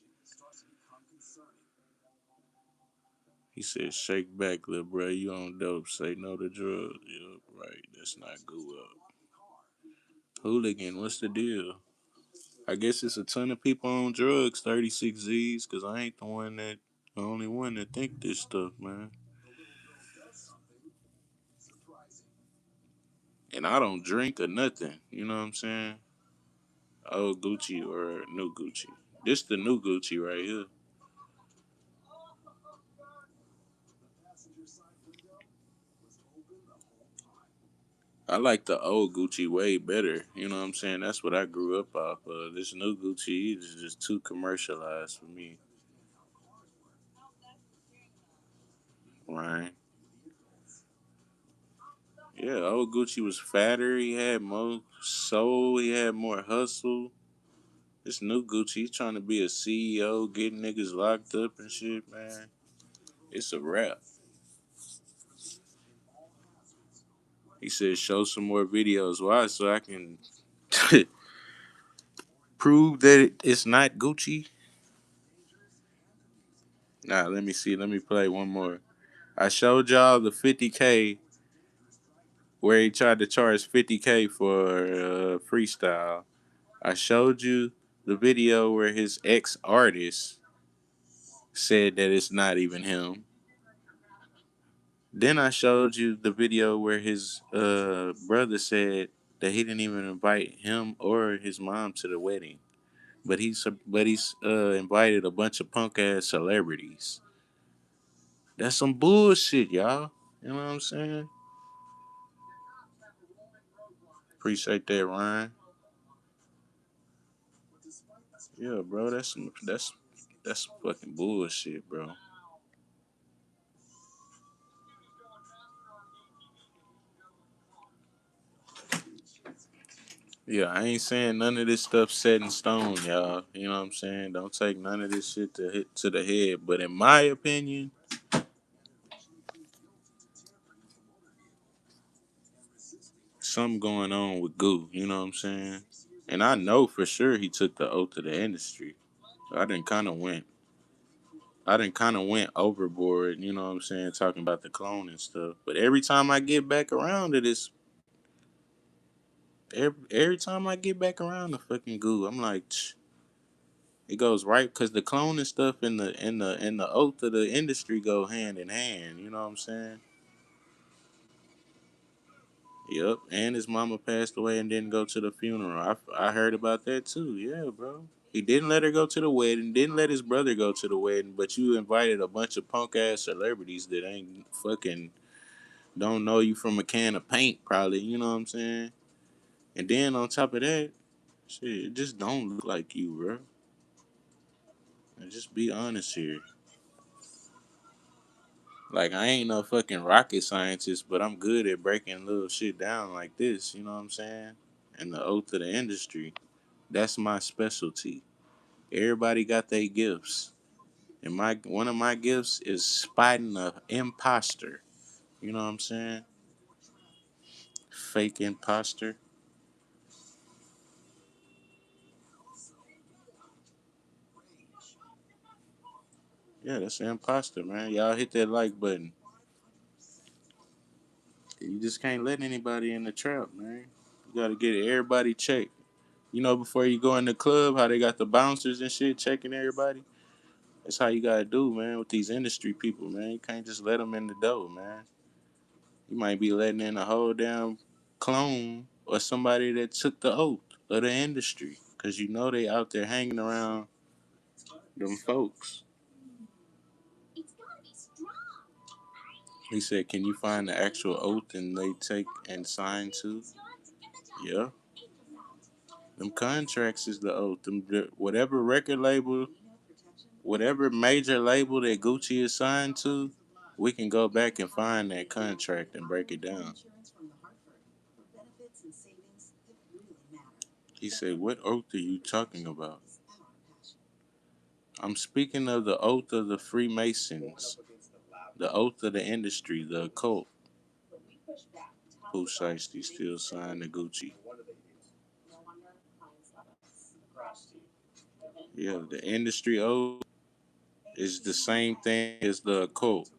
He said, shake back, little bro. You on dope. Say no to drugs. Yup, right. That's not good up. Hooligan, what's the deal? I guess it's a ton of people on drugs, 36 Z's, because I ain't the only one that think this stuff, man. And I don't drink or nothing. You know what I'm saying? Old Gucci or new Gucci. This the new Gucci right here. I like the old Gucci way better. You know what I'm saying? That's what I grew up off of. This new Gucci is just too commercialized for me. Right? Yeah, old Gucci was fatter. He had more soul. He had more hustle. This new Gucci, he's trying to be a CEO, getting niggas locked up and shit, man. It's a wrap. He said, show some more videos. Why? So I can prove that it's not Gucci. Nah, let me see. Let me play one more. I showed y'all the 50K where he tried to charge 50K for freestyle. I showed you the video where his ex artist said that it's not even him. Then I showed you the video where his brother said that he didn't even invite him or his mom to the wedding, but he's invited a bunch of punk ass celebrities. That's some bullshit, y'all. You know what I'm saying? Appreciate that, Ryan. Yeah, bro, that's fucking bullshit, bro. Yeah, I ain't saying none of this stuff set in stone, y'all. You know what I'm saying? Don't take none of this shit to hit to the head. But in my opinion, something going on with Goo. You know what I'm saying? And I know for sure he took the oath of the industry. I didn't kind of went. I didn't kind of went overboard. You know what I'm saying? Talking about the clone and stuff. But every time I get back around to this, every time I get back around to fucking Goo, I'm like, it goes right because the clone and stuff and the oath of the industry go hand in hand. You know what I'm saying? Yep. And his mama passed away and didn't go to the funeral. I heard about that too. Yeah, bro. He didn't let her go to the wedding. Didn't let his brother go to the wedding. But you invited a bunch of punk ass celebrities that ain't fucking don't know you from a can of paint, probably. You know what I'm saying? And then on top of that, shit, it just don't look like you, bro. And just be honest here. Like I ain't no fucking rocket scientist, but I'm good at breaking little shit down like this. You know what I'm saying? And the oath of the industry, that's my specialty. Everybody got their gifts, and my one of my gifts is spotting a imposter. You know what I'm saying? Fake imposter. Yeah, that's an imposter, man. Y'all hit that like button. You just can't let anybody in the trap, man. You gotta get everybody checked. You know, before you go in the club, how they got the bouncers and shit checking everybody. That's how you gotta do, man, with these industry people, man. You can't just let them in the door, man. You might be letting in a whole damn clone or somebody that took the oath of the industry, cause you know they out there hanging around them folks. He said, "Can you find the actual oath and they take and sign to?" Yeah. Them contracts is the oath. Whatever record label, whatever major label that Gucci is signed to, we can go back and find that contract and break it down. He said, "What oath are you talking about?" I'm speaking of the oath of the Freemasons, the oath of the industry, the occult. Pooh Shiesty still signed to Gucci. Yeah, the industry oath is the same thing as the occult.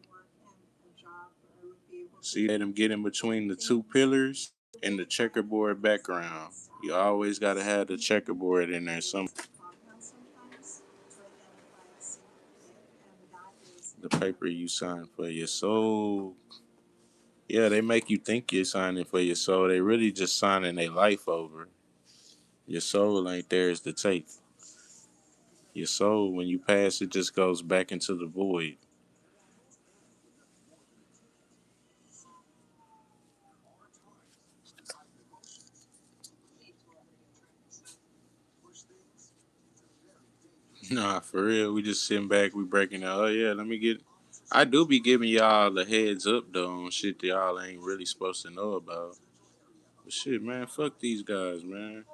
See them get in between the two pillars and the checkerboard background. You always got to have the checkerboard in there. The paper you sign for your soul. Yeah, they make you think you're signing for your soul. They really just signing their life over. Your soul ain't theirs to take. Your soul, when you pass, it just goes back into the void. Nah, for real. We just sitting back, we breaking out. Oh yeah, let me get. I do be giving y'all the heads up though on shit that y'all ain't really supposed to know about. But shit, man, fuck these guys, man.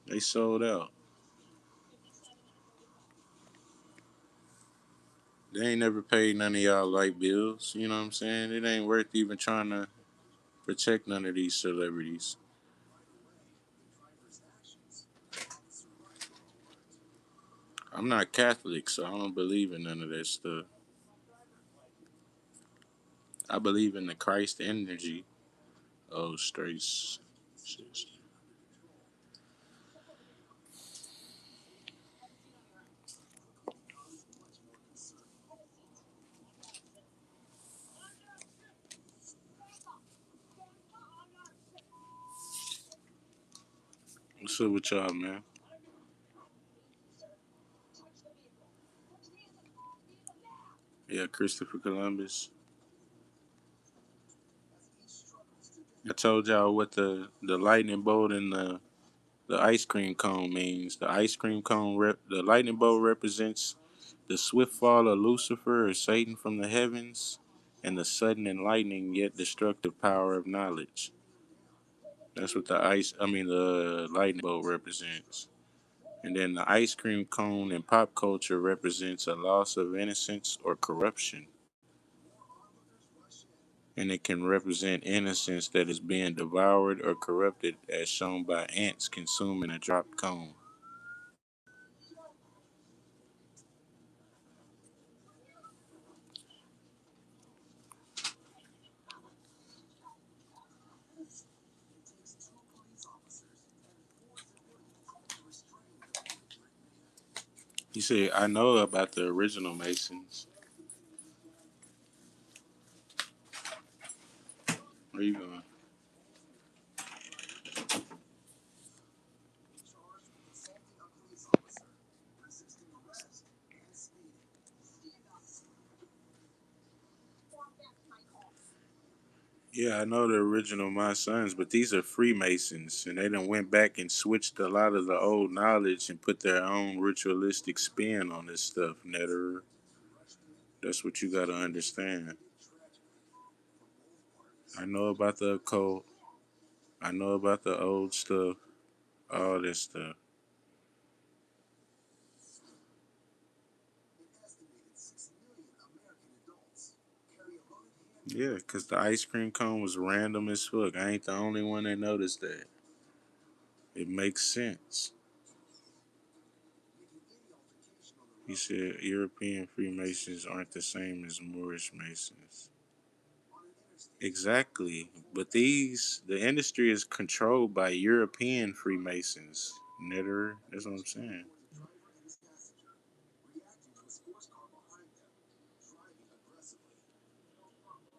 They sold out. They ain't never paid none of y'all light bills. You know what I'm saying? It ain't worth even trying to protect none of these celebrities. I'm not Catholic, so I don't believe in none of that stuff. I believe in the Christ energy. Oh, straight. What's up with y'all, man? Yeah, Christopher Columbus. I told y'all what the lightning bolt and the ice cream cone means. The ice cream cone, the lightning bolt represents the swift fall of Lucifer or Satan from the heavens, and the sudden and lightning yet destructive power of knowledge. That's what the lightning bolt represents. And then the ice cream cone in pop culture represents a loss of innocence or corruption. And it can represent innocence that is being devoured or corrupted, as shown by ants consuming a dropped cone. He said, "I know about the original Masons." Where you going? Yeah, I know the original My Sons, but these are Freemasons, and they done went back and switched a lot of the old knowledge and put their own ritualistic spin on this stuff, Netterer. That's what you gotta understand. I know about the occult. I know about the old stuff, all this stuff. Yeah, because the ice cream cone was random as fuck. I ain't the only one that noticed that. It makes sense. He said European Freemasons aren't the same as Moorish Masons. Exactly. But the industry is controlled by European Freemasons. Knitter, that's what I'm saying. reacting to a sports car behind them, driving aggressively. The driver was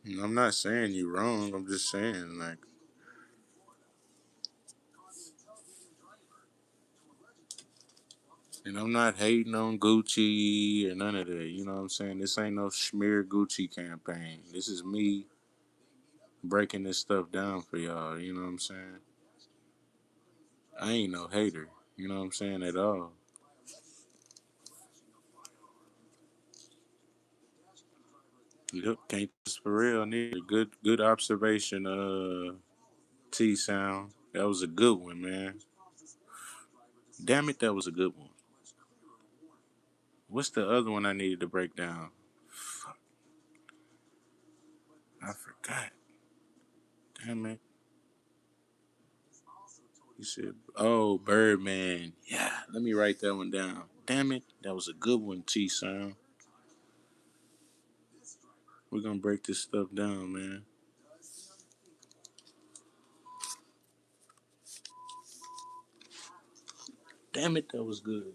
exasperated. I'm not saying you're wrong. I'm just saying, like, Causing the Television driver to allegedly and I'm not hating on Gucci or none of that. You know what I'm saying? This ain't no smear Gucci campaign. This is me breaking this stuff down for y'all. You know what I'm saying? I ain't no hater. You know what I'm saying at all. Look, can't just for real neither. Good observation, T Sound. That was a good one, man. Damn it, that was a good one. What's the other one I needed to break down? Fuck, I forgot. Damn it. You said, oh, Birdman. Yeah, let me write that one down. Damn it, that was a good one, T Sound. We're gonna break this stuff down, man. Damn it, that was good.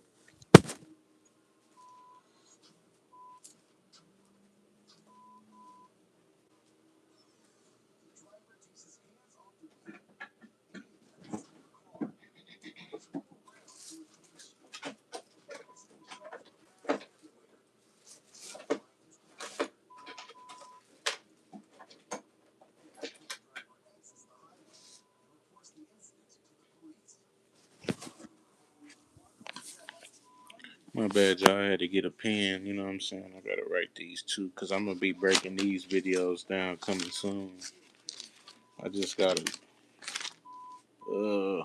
My bad, y'all. I had to get a pen. You know what I'm saying? I gotta write these too, because I'm gonna be breaking these videos down coming soon. I just gotta, uh,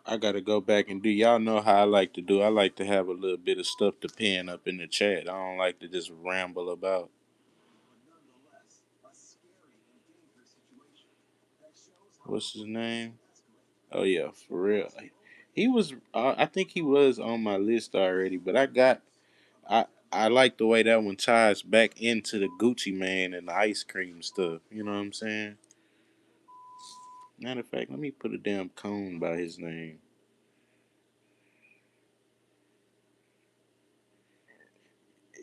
I gotta go back and do. Y'all know how I like to do. I like to have a little bit of stuff to pen up in the chat. I don't like to just ramble about. What's his name? Oh yeah, for real. He was. I think he was on my list already, but I. I like the way that one ties back into the Gucci Man and the ice cream stuff. You know what I'm saying? Matter of fact, let me put a damn cone by his name.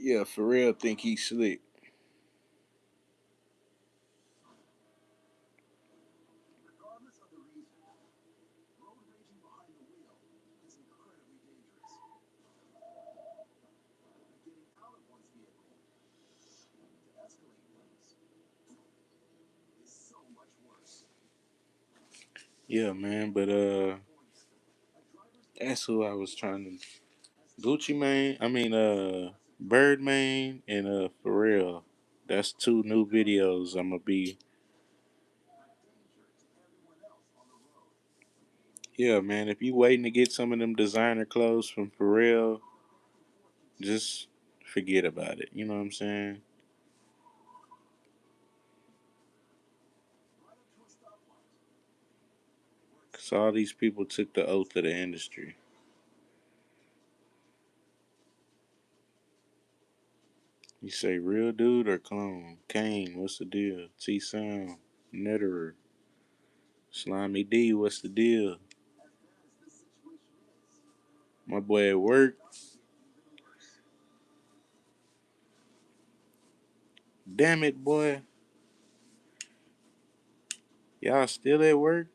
Yeah, for real, think he's slick. regardless of the reason, road raging behind the wheel is incredibly dangerous. But getting out of one's vehicle to escalate things is so much worse. Yeah, man, but that's who I was trying to. Gucci Mane. I mean, Birdman and Pharrell. That's two new videos. I'm gonna be. Yeah, man. If you waiting to get some of them designer clothes from Pharrell, just forget about it. You know what I'm saying? Cause all these people took the oath of the industry. You say real dude or clone? Kane, what's the deal? T Sound, Netterer, Slimy D, what's the deal? My boy at work. Damn it, boy. Y'all still at work?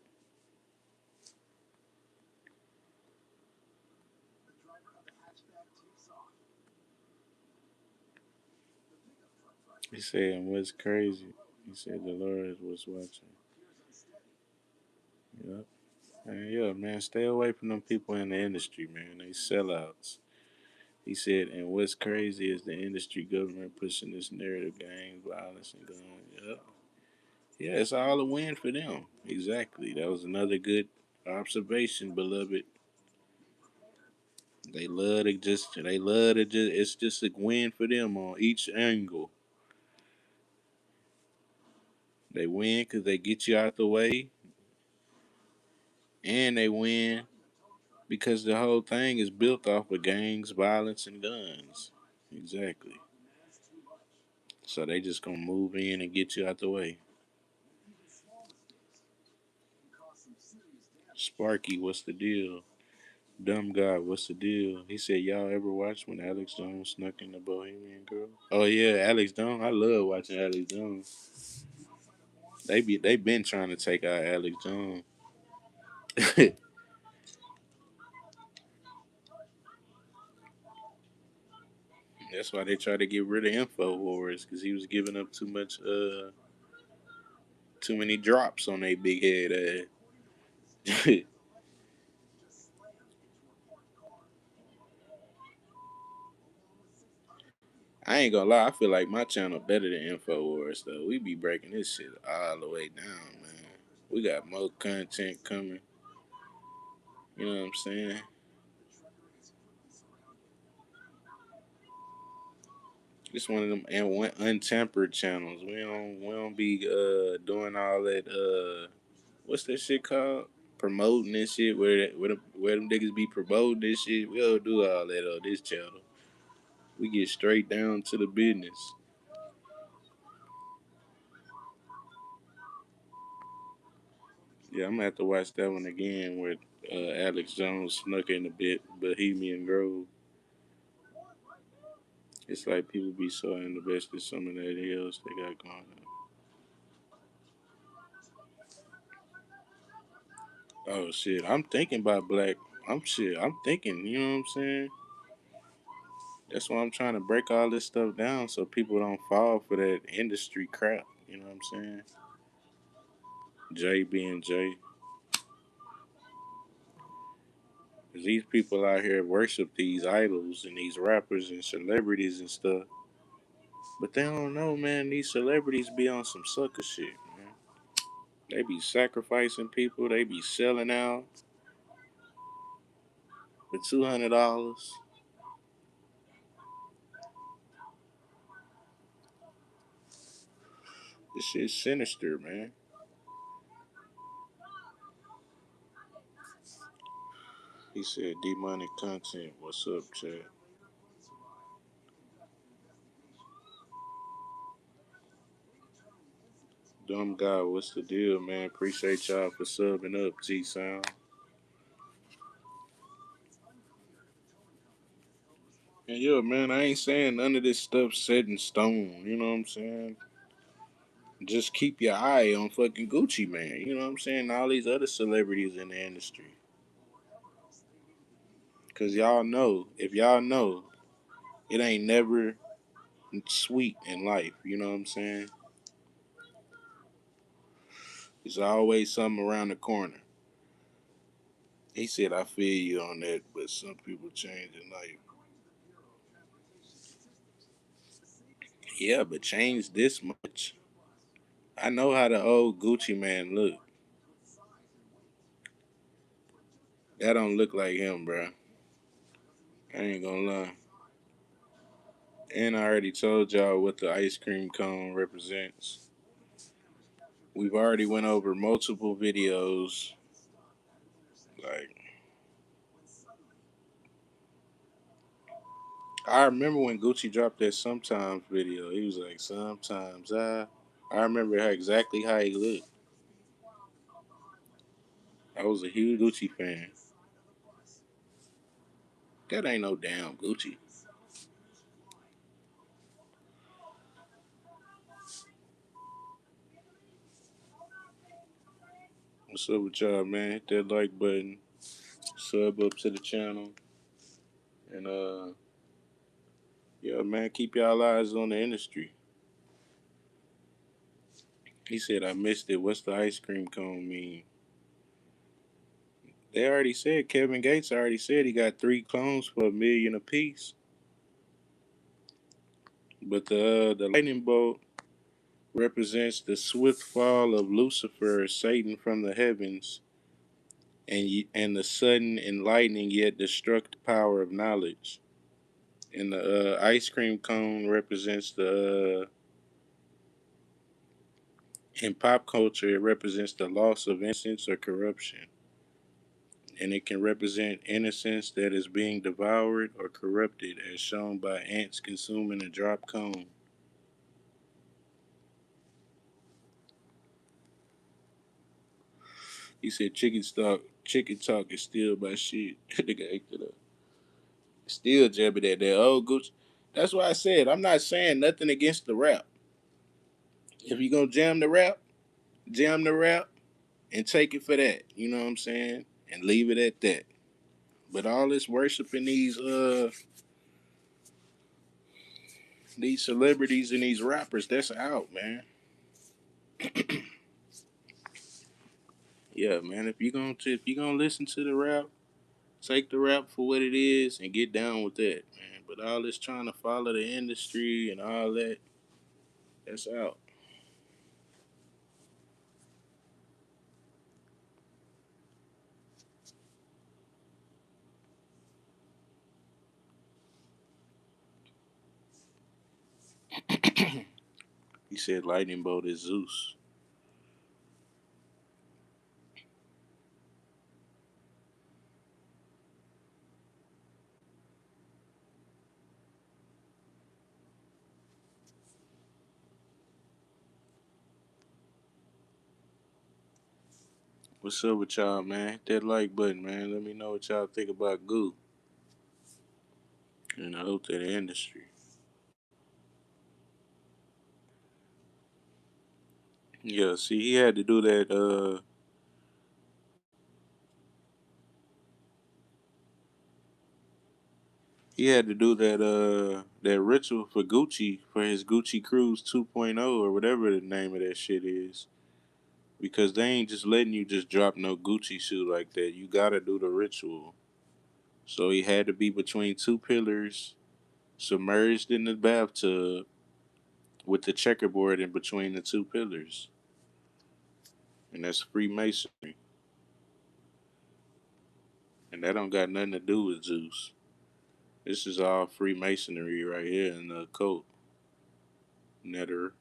He said, and what's crazy? He said Dolores was watching. Yep. And yeah, man, stay away from them people in the industry, man. They sellouts. He said, and what's crazy is the industry government pushing this narrative, gangs, violence, and guns. Yep. Yeah, it's all a win for them. Exactly. That was another good observation, beloved. They love to just, it's just a win for them on each angle. They win because they get you out the way, and they win because the whole thing is built off of gangs, violence, and guns. Exactly. So they just gonna move in and get you out the way. Sparky, what's the deal? Dumb guy, what's the deal? He said, y'all ever watch when Alex Jones snuck in the Bohemian Girl? Oh yeah, Alex Jones. I love watching Alex Jones. They been trying to take out Alex Jones. That's why they try to get rid of Infowars because he was giving up too many drops on their big head ass. I ain't gonna lie, I feel like my channel better than Infowars though. We be breaking this shit all the way down, man. We got more content coming. You know what I'm saying? It's one of them and untempered channels. We don't be doing all that what's that shit called? Promoting this shit where them niggas be promoting this shit. We don't do all that on this channel. We get straight down to the business. Yeah, I'm gonna have to watch that one again where Alex Jones snuck in a bit Bohemian Grove. It's like people be so invested in some of that else they got going on. Oh shit, I'm thinking about black. I'm thinking. You know what I'm saying? That's why I'm trying to break all this stuff down so people don't fall for that industry crap. You know what I'm saying? Jay being Jay. Cause these people out here worship these idols and these rappers and celebrities and stuff. But they don't know, man, these celebrities be on some sucker shit, man. They be sacrificing people, they be selling out for $200. This shit's sinister, man. He said demonic content. What's up, chat? Dumb guy, what's the deal, man? Appreciate y'all for subbing up, G Sound. And yeah, man, I ain't saying none of this stuff set in stone. You know what I'm saying? Just keep your eye on fucking Gucci, man. You know what I'm saying? All these other celebrities in the industry. Cause if y'all know, it ain't never sweet in life. You know what I'm saying? There's always something around the corner. He said, I feel you on that, but some people change in life. Yeah, but change this much. I know how the old Gucci man look. That don't look like him, bro. I ain't gonna lie. And I already told y'all what the ice cream cone represents. We've already went over multiple videos. Like, I remember when Gucci dropped that sometimes video. He was like, sometimes I remember exactly how he looked. I was a huge Gucci fan. That ain't no damn Gucci. What's up with y'all, man? Hit that like button. Sub up to the channel. And yeah, man, keep y'all eyes on the industry. He said I missed it. What's the ice cream cone mean? They already said Kevin Gates already said he got 3 clones for $1 million apiece. But the lightning bolt represents the swift fall of Lucifer, Satan, from the heavens, and the sudden enlightening yet destructive power of knowledge. And the ice cream cone represents In pop culture, it represents the loss of innocence or corruption, and it can represent innocence that is being devoured or corrupted, as shown by ants consuming a drop cone. He said chicken talk is still my shit. Nigga acted up. Still jabbing at that old Gucci. That's why I said I'm not saying nothing against the rap. If you gonna jam the rap and take it for that. You know what I'm saying? And leave it at that. But all this worshiping these celebrities and these rappers, that's out, man. Yeah, man. If you gonna listen to the rap, take the rap for what it is and get down with that, man. But all this trying to follow the industry and all that, that's out. He said lightning bolt is Zeus. What's up with y'all, man? Hit that like button, man. Let me know what y'all think about Goo and I hope to the industry. Yeah, see, he had to do that. He had to do that ritual for Gucci for his Gucci Cruise 2.0 or whatever the name of that shit is. Because they ain't just letting you just drop no Gucci shoe like that. You gotta do the ritual. So he had to be between two pillars, submerged in the bathtub, with the checkerboard in between the two pillars. And that's Freemasonry. And that don't got nothing to do with Zeus. This is all Freemasonry right here in the occult. Netter.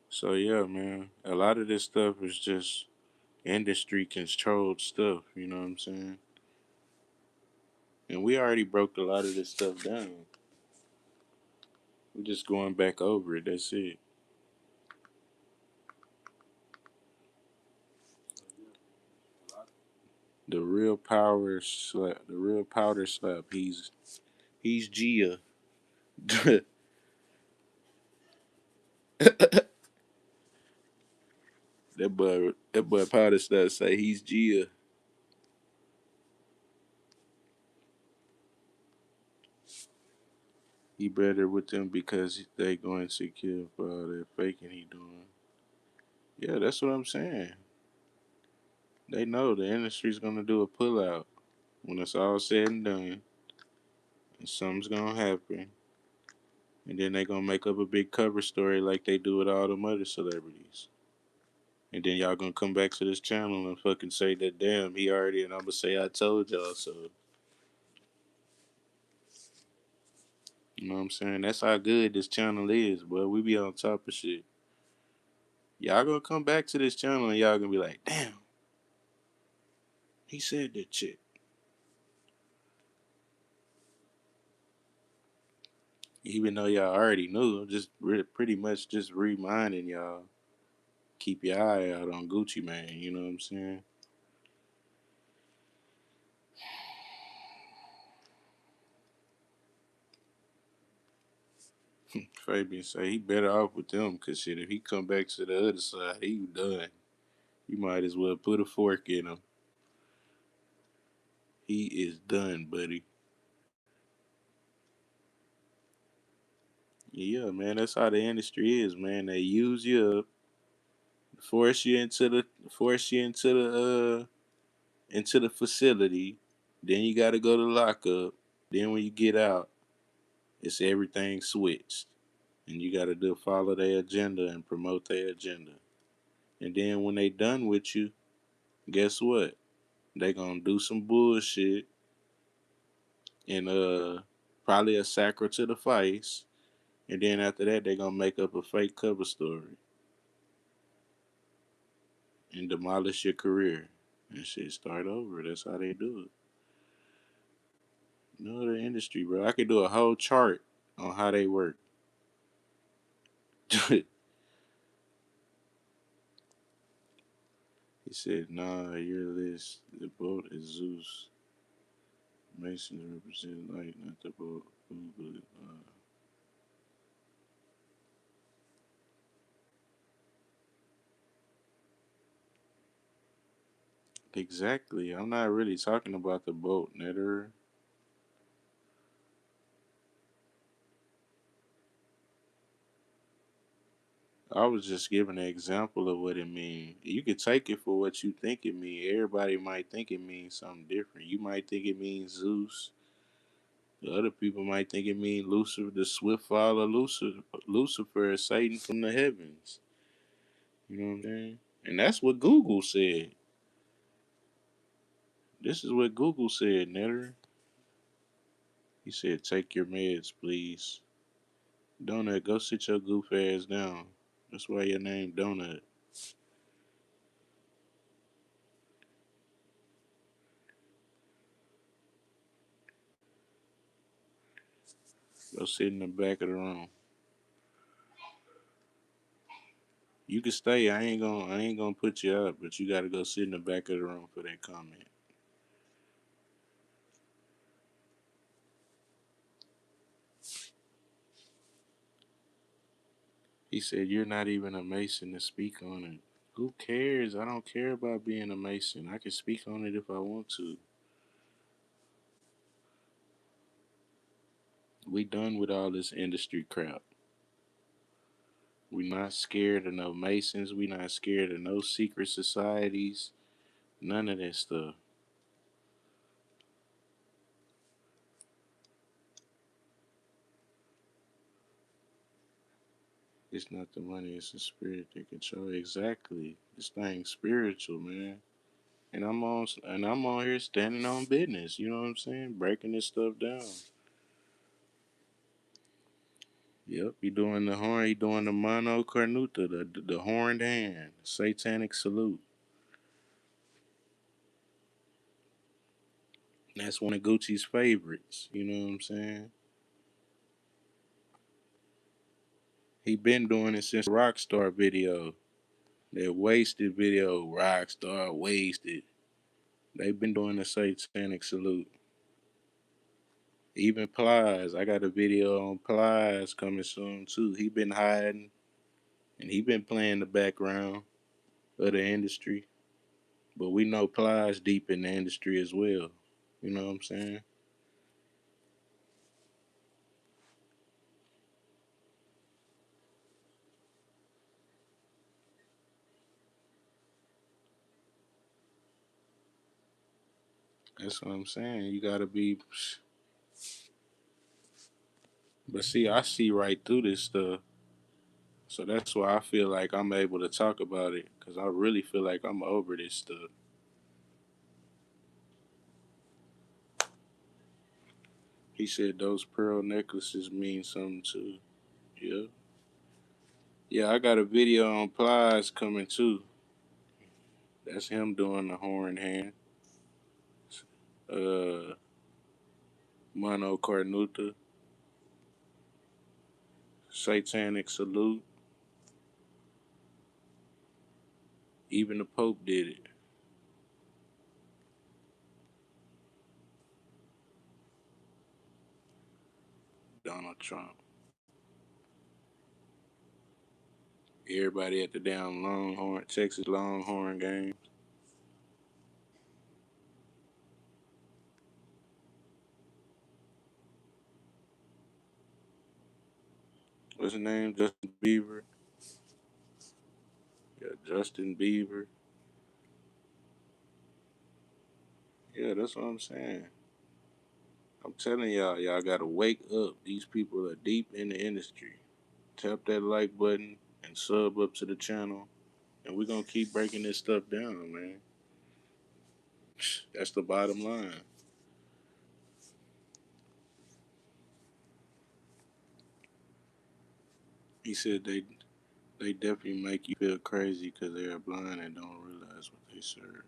So yeah, man. A lot of this stuff is just industry controlled stuff, you know what I'm saying? And we already broke a lot of this stuff down. We're just going back over it, that's it. The real powder slap, he's Gia. That boy powder slap say he's Gia. He better with them because they going secure for all that faking he doing. Yeah, that's what I'm saying. They know the industry's gonna do a pullout when it's all said and done, and something's gonna happen, and then they gonna make up a big cover story like they do with all them other celebrities. And then y'all gonna come back to this channel and fucking say that damn he already, and I'm gonna say I told y'all so. You know what I'm saying? That's how good this channel is, but we be on top of shit. Y'all gonna come back to this channel and y'all gonna be like, damn, he said that shit. Even though y'all already knew, I'm just pretty much just reminding y'all, keep your eye out on Gucci Mane. You know what I'm saying? Fabian say he better off with them, cause shit, if he come back to the other side, he done. You might as well put a fork in him. He is done, buddy. Yeah, man, that's how the industry is, man. They use you up, force you into the into the facility. Then you got to go to lockup. Then when you get out, it's everything switched, and you got to do follow their agenda and promote their agenda. And then when they done with you, guess what? They gonna do some bullshit and Probably a sacral to the face. And then after that, they're going to make up a fake cover story and demolish your career. And shit, start over. That's how they do it. You know the industry, bro. I could do a whole chart on how they work. He said, nah, you're this. The boat is Zeus. Masons represent light, not the boat. Exactly. I'm not really talking about the boat, Netter. I was just giving an example of what it means. You could take it for what you think it means. Everybody might think it means something different. You might think it means Zeus. The other people might think it means Lucifer, the swift fall of Lucifer, Satan from the heavens. You know what I'm saying? And that's what Google said. This is what Google said, Netter. He said, take your meds, please. Donut, go sit your goof ass down. That's why your name Donut. Go sit in the back of the room. You can stay. I ain't gonna put you up, but you gotta go sit in the back of the room for that comment. He said, you're not even a Mason to speak on it. Who cares? I don't care about being a Mason. I can speak on it if I want to. We done with all this industry crap. We not scared of no Masons. We not scared of no secret societies. None of that stuff. It's not the money, it's the spirit that control. Exactly. This thing's spiritual, man. And I'm on here standing on business. You know what I'm saying? Breaking this stuff down. Yep, he doing the horn. He doing the mano cornuta, the horned hand, satanic salute. That's one of Gucci's favorites. You know what I'm saying? He been doing it since the Rockstar video. That wasted video, Rockstar wasted. They've been doing the satanic salute. Even Plies, I got a video on Plies coming soon too. He been hiding and he been playing the background of the industry. But we know Plies deep in the industry as well. You know what I'm saying? That's what I'm saying. You gotta be. But see, I see right through this stuff. So that's why I feel like I'm able to talk about it. Because I really feel like I'm over this stuff. He said those pearl necklaces mean something too. Yeah. Yeah, I got a video on Plies coming too. That's him doing the horn hand. Uh, Mano Cornuta. Satanic salute. Even the Pope did it. Donald Trump. Everybody at the damn Longhorn, Texas Longhorn game. What's his name? Justin Bieber. Yeah, Justin Bieber. Yeah, that's what I'm saying. I'm telling y'all gotta wake up. These people are deep in the industry. Tap that like button and sub up to the channel. And we're gonna keep breaking this stuff down, man. That's the bottom line. He said they definitely make you feel crazy because they are blind and don't realize what they serve.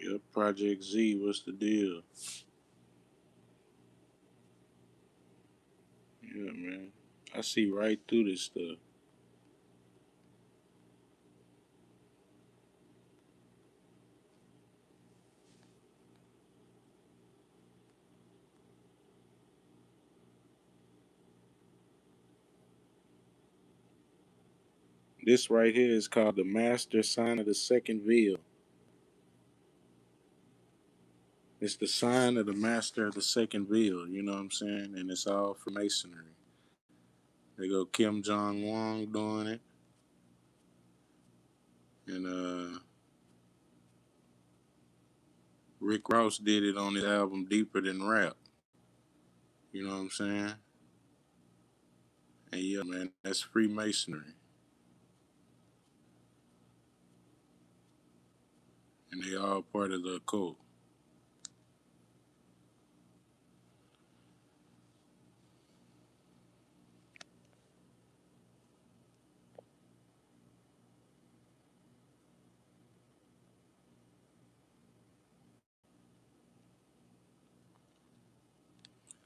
Yep, Project Z, what's the deal? Yeah, man. I see right through this stuff. This right here is called the Master Sign of the Second Veil. It's the sign of the Master of the Second Veil, you know what I'm saying? And it's all from Masonry. They go Kim Jong Won doing it, and Rick Ross did it on his album Deeper Than Rap. You know what I'm saying? And yeah, man, that's Freemasonry, and they all part of the occult.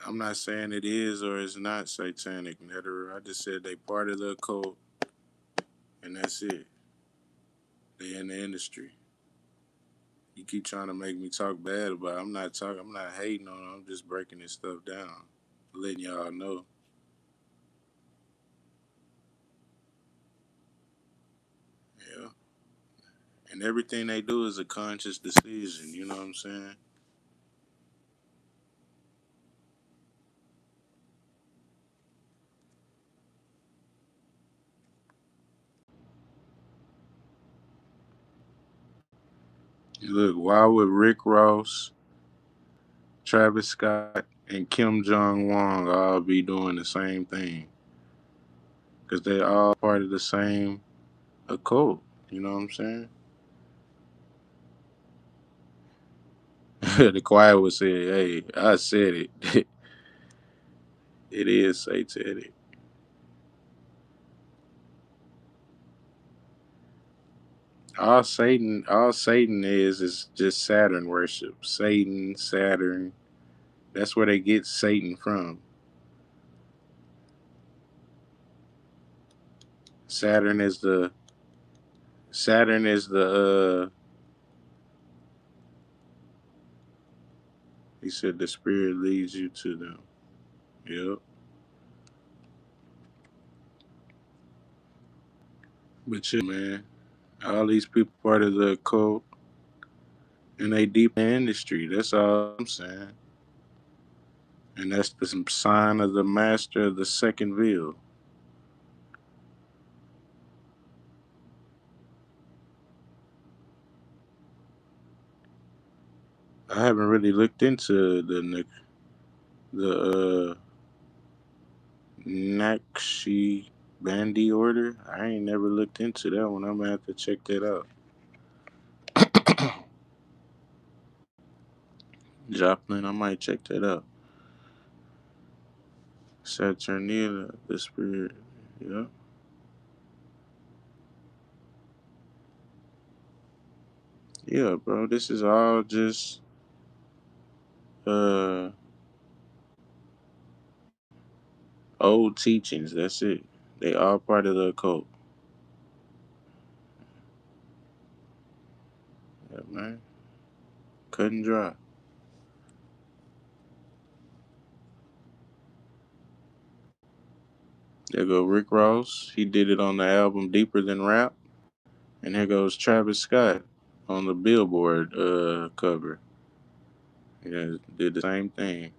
I'm not saying it is or is not satanic, Netterer. I just said they part of the occult, and that's it. They in the industry. You keep trying to make me talk bad about it. I'm not talking. I'm not hating on them. I'm just breaking this stuff down, letting y'all know. Yeah. And everything they do is a conscious decision. You know what I'm saying? Look, why would Rick Ross, Travis Scott, and Kim Jong Won all be doing the same thing? Because they all part of the same occult. You know what I'm saying? The choir would say, "Hey, I said it. It is satanic." All Satan is just Saturn worship. Satan, Saturn. That's where they get Satan from. Saturn is the Saturn is the he said the spirit leads you to them. Yep. But yeah, man, all these people part of the cult and they deep in the industry. That's all I'm saying. And that's the sign of the master of the second veil. I haven't really looked into the Nakshi Bandi order. I ain't never looked into that one. I'm gonna have to check that out. Joplin, I might check that out. Saturnia, the spirit. Yeah. Yeah, bro. This is all just uh old teachings. That's it. They all part of the occult. Yeah, man. Cut and dry. There go Rick Ross. He did it on the album Deeper Than Rap. And here goes Travis Scott on the Billboard cover. Yeah, did the same thing.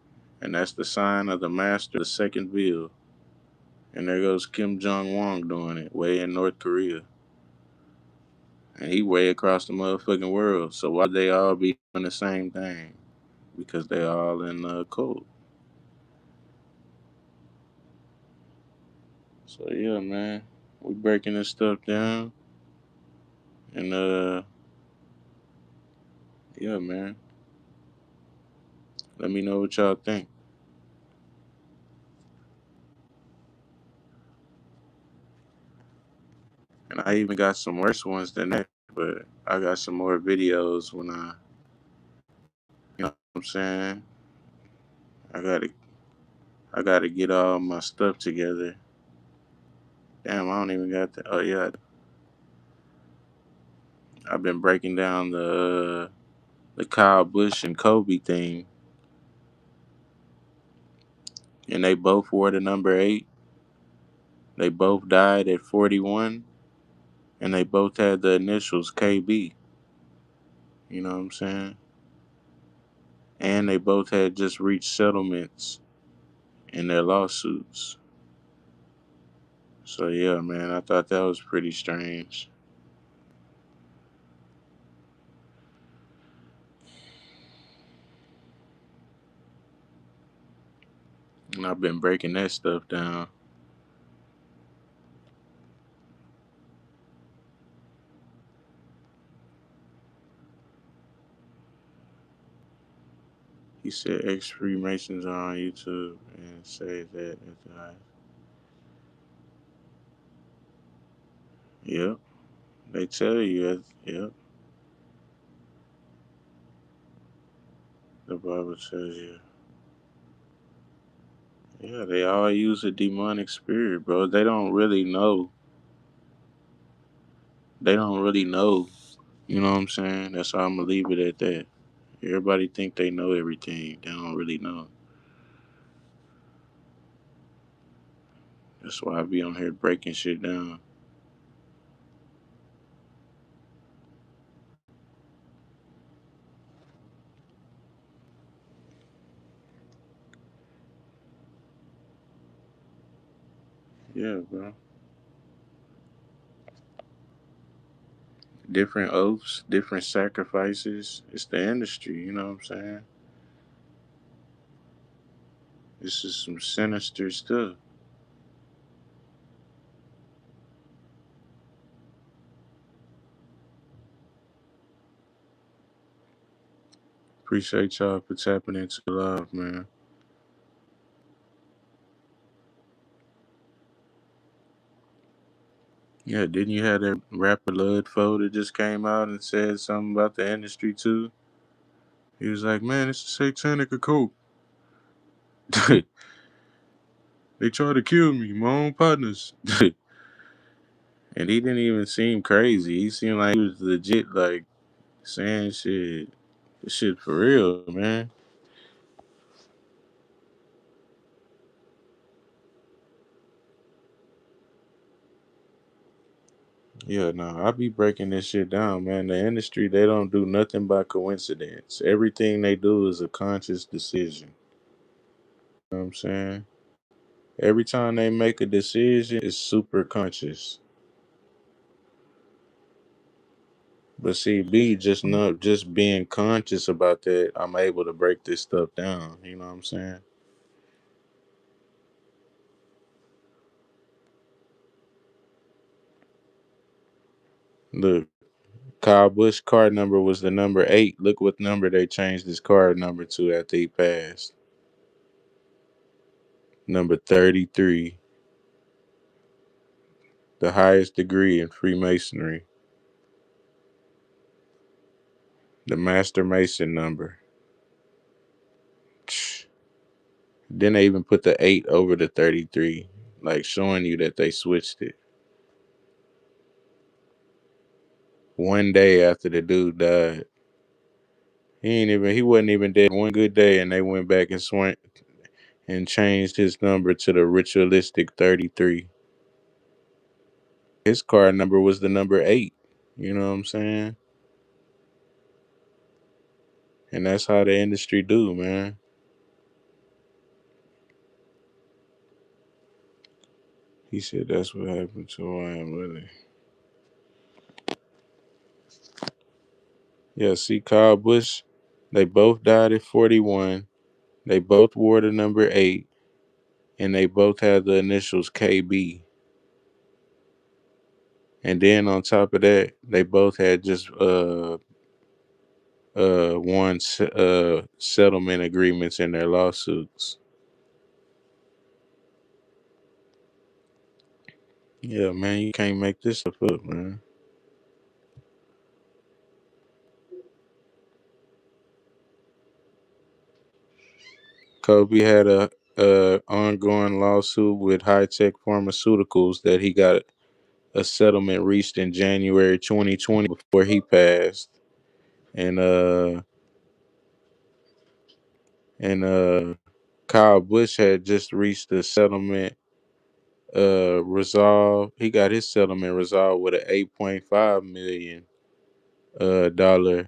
And that's the sign of the master of the second veil. And there goes Kim Jong Won doing it, way in North Korea. And he way across the motherfucking world. So why they all be doing the same thing? Because they all in the cult. So yeah, man. We breaking this stuff down. And yeah, man. Let me know what y'all think. I even got some worse ones than that, but I got some more videos when you know what I'm saying? I gotta, I gotta get all my stuff together. Damn, I don't even got that. Oh yeah, I've been breaking down the Kyle Busch and Kobe thing, and they both wore the number 8. They both died at 41, and they both had the initials KB. You know what I'm saying? And they both had just reached settlements in their lawsuits. So yeah, man, I thought that was pretty strange. And I've been breaking that stuff down. He said ex Freemasons are on YouTube and say that at the high. Yep. They tell you, yep. The Bible tells you. Yeah, they all use a demonic spirit, bro. They don't really know. They don't really know. You know what I'm saying? That's how I'm gonna leave it at that. Everybody think they know everything. They don't really know. That's why I be on here breaking shit down. Yeah, bro. Different oaths, different sacrifices. It's the industry, you know what I'm saying? This is some sinister stuff. Appreciate y'all for tapping into love, man. Yeah, didn't you have that rapper Ludfo that just came out and said something about the industry too? He was like, man, it's a satanic occult. They try to kill me, my own partners. And he didn't even seem crazy. He seemed like he was legit, like saying shit. This shit for real, man. Yeah, no, I be breaking this shit down, man. The industry, they don't do nothing by coincidence. Everything they do is a conscious decision. You know what I'm saying? Every time they make a decision, it's super conscious. But see, B just not just being conscious about that, I'm able to break this stuff down. You know what I'm saying? Look, Kyle Busch card number was the number 8. Look what number they changed his card number to after he passed. Number 33, the highest degree in Freemasonry, the Master Mason number. Then they even put the 8 over the 33, like showing you that they switched it. One day after the dude died. He wasn't even dead one good day, and they went back and changed his number to the ritualistic 33. His card number was the number 8. You know what I'm saying? And that's how the industry do, man. He said that's what happened to I am really. Yeah, see Kyle Busch, they both died at 41. They both wore the number 8, and they both had the initials KB. And then on top of that, they both had just settlement agreements in their lawsuits. Yeah, man, you can't make this stuff up, man. Kobe had a ongoing lawsuit with High Tech Pharmaceuticals that he got a settlement reached in January 2020 before he passed, and Kyle Busch had just reached a settlement resolved. He got his settlement resolved with an $8.5 million dollar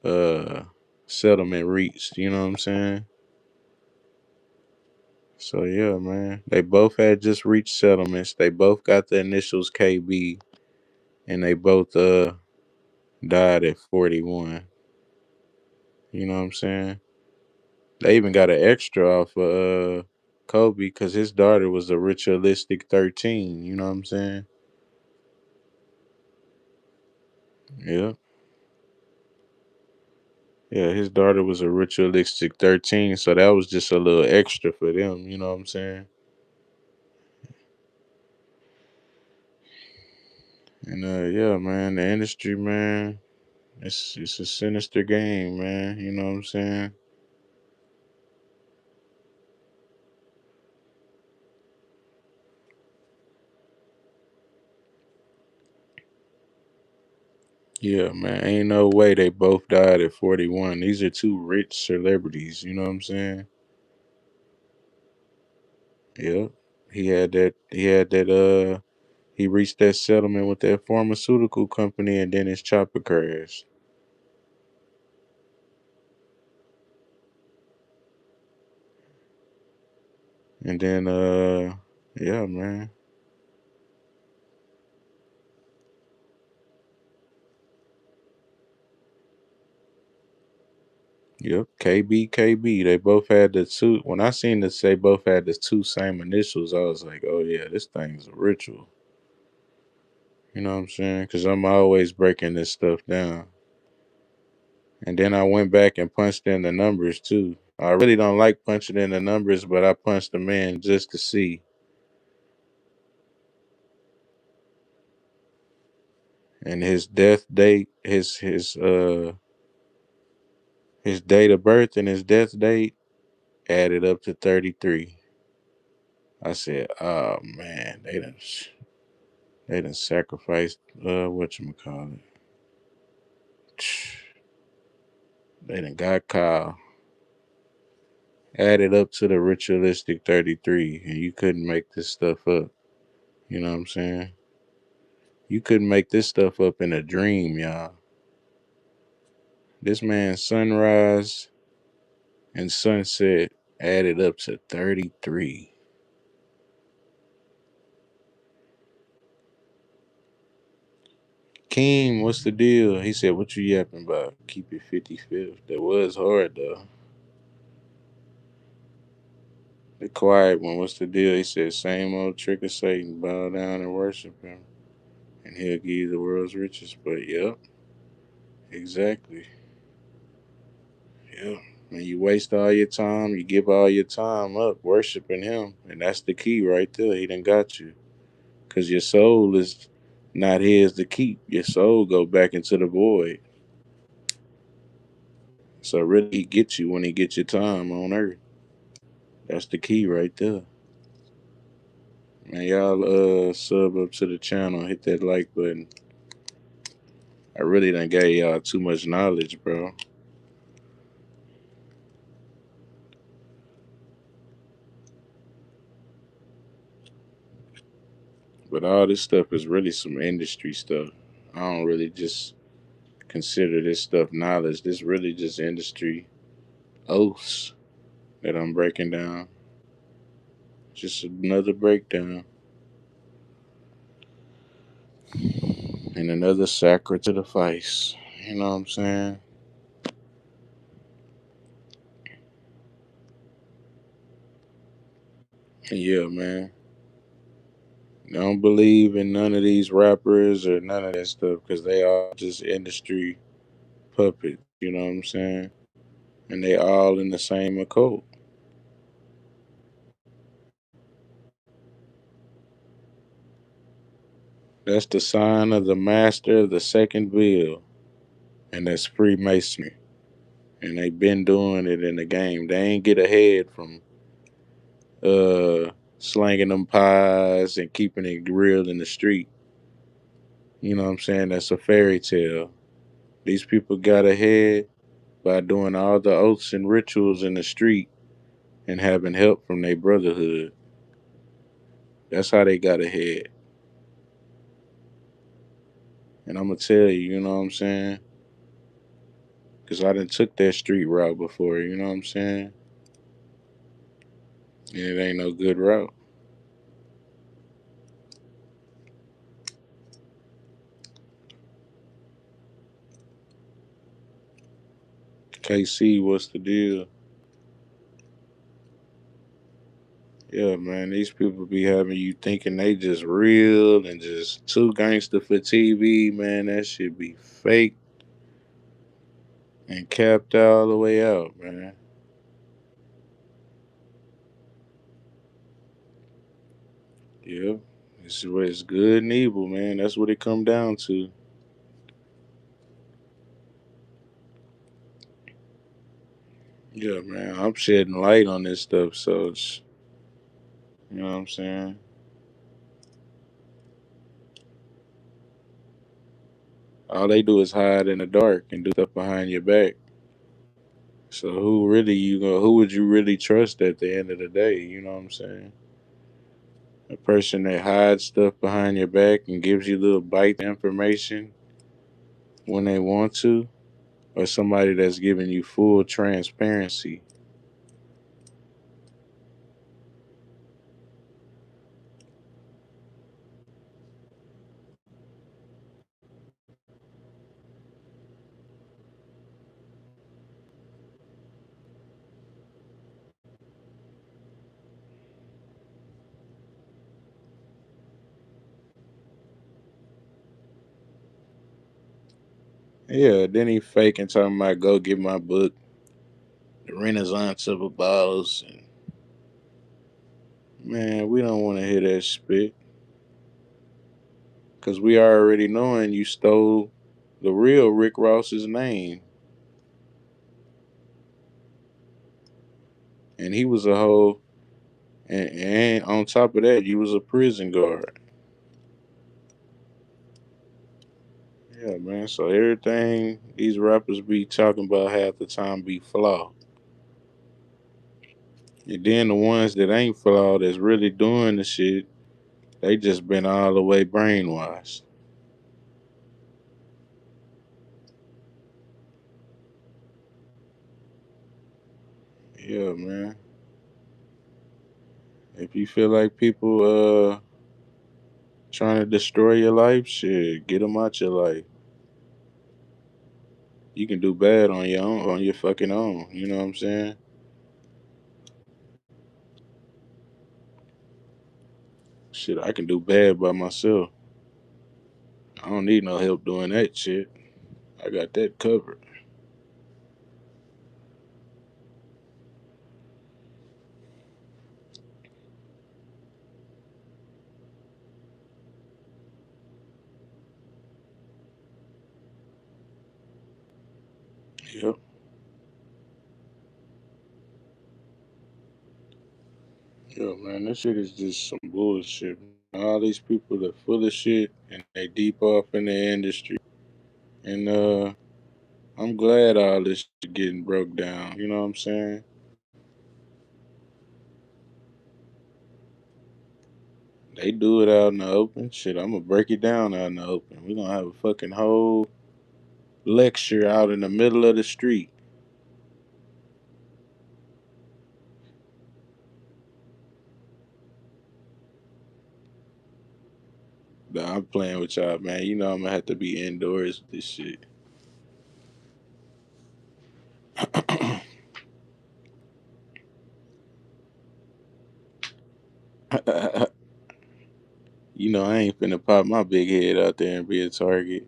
uh settlement reached. You know what I'm saying? So yeah, man. They both had just reached settlements. They both got the initials KB, and they both died at 41. You know what I'm saying? They even got an extra off of Kobe because his daughter was a ritualistic 13. You know what I'm saying? Yeah. Yeah, his daughter was a ritualistic 13, so that was just a little extra for them, you know what I'm saying? And yeah, man, the industry, man, it's a sinister game, man, you know what I'm saying? Yeah, man, ain't no way they both died at 41. These are two rich celebrities, you know what I'm saying? Yeah. He reached that settlement with that pharmaceutical company and then his chopper crashed. And then yeah, man. Yep, KB. They both had the two. When I seen this, they both had the two same initials. I was like, oh yeah, this thing's a ritual. You know what I'm saying? Because I'm always breaking this stuff down. And then I went back and punched in the numbers too. I really don't like punching in the numbers, but I punched them in just to see. And his death date, his date of birth and his death date added up to 33. I said, oh man, they done sacrificed whatchamacallit. They done got Kyle added up to the ritualistic 33, and you couldn't make this stuff up. You know what I'm saying? You couldn't make this stuff up in a dream, y'all. This man's sunrise and sunset added up to 33. Keem, what's the deal? He said, what you yapping about? Keep it 55th. That was hard, though. The quiet one, what's the deal? He said, same old trick of Satan. Bow down and worship him, and he'll give you the world's riches. But, yep, exactly. Yep. When you waste all your time, you give all your time up worshiping him. And that's the key right there. He done got you. Because your soul is not his to keep. Your soul go back into the void. So really, he gets you when he gets your time on earth. That's the key right there. Man, y'all sub up to the channel, hit that like button. I really done gave y'all too much knowledge, bro. But all this stuff is really some industry stuff. I don't really just consider this stuff knowledge. This really just industry oaths that I'm breaking down. Just another breakdown and another sacred to the face. You know what I'm saying? Yeah, man. Don't believe in none of these rappers or none of that stuff because they all just industry puppets. You know what I'm saying? And they all in the same occult. That's the sign of the master of the second bill, and that's Freemasonry. And they been doing it in the game. They ain't get ahead from uh slanging them pies and keeping it real in the street. You know what I'm saying? That's a fairy tale. These people got ahead by doing all the oaths and rituals in the street and having help from their brotherhood. That's how they got ahead. And I'm gonna tell you, you know what I'm saying? Cause I done took that street route before, you know what I'm saying? And it ain't no good route. KC, what's the deal? Yeah, man, these people be having you thinking they just real and just too gangster for TV, man. That shit be fake and capped all the way out, man. Yep. This is what it's good and evil, man. That's what it come down to. Yeah, man. I'm shedding light on this stuff, so it's, you know what I'm saying? All they do is hide in the dark and do stuff behind your back. So who would you really trust at the end of the day? You know what I'm saying? A person that hides stuff behind your back and gives you little bite information when they want to, or somebody that's giving you full transparency. Yeah, then he faking talking about go get my book, The Renaissance of a Boss. And man, we don't want to hear that spit. Because we already knowing you stole the real Rick Ross's name. And he was a hoe. And on top of that, you was a prison guard. Yeah, man. So everything these rappers be talking about half the time be flawed. And then the ones that ain't flawed that's really doing the shit, they just been all the way brainwashed. Yeah, man. If you feel like people trying to destroy your life, shit, get them out your life. You can do bad on your own, on your fucking own. You know what I'm saying? Shit, I can do bad by myself. I don't need no help doing that shit. I got that covered. Yep. Yeah, man, that shit is just some bullshit. All these people that full of shit and they deep off in the industry. And I'm glad all this shit getting broke down. You know what I'm saying? They do it out in the open. Shit, I'm gonna break it down out in the open. We gonna have a fucking whole lecture out in the middle of the street. Nah, I'm playing with y'all, man. You know I'm gonna have to be indoors with this shit. You know I ain't finna pop my big head out there and be a target.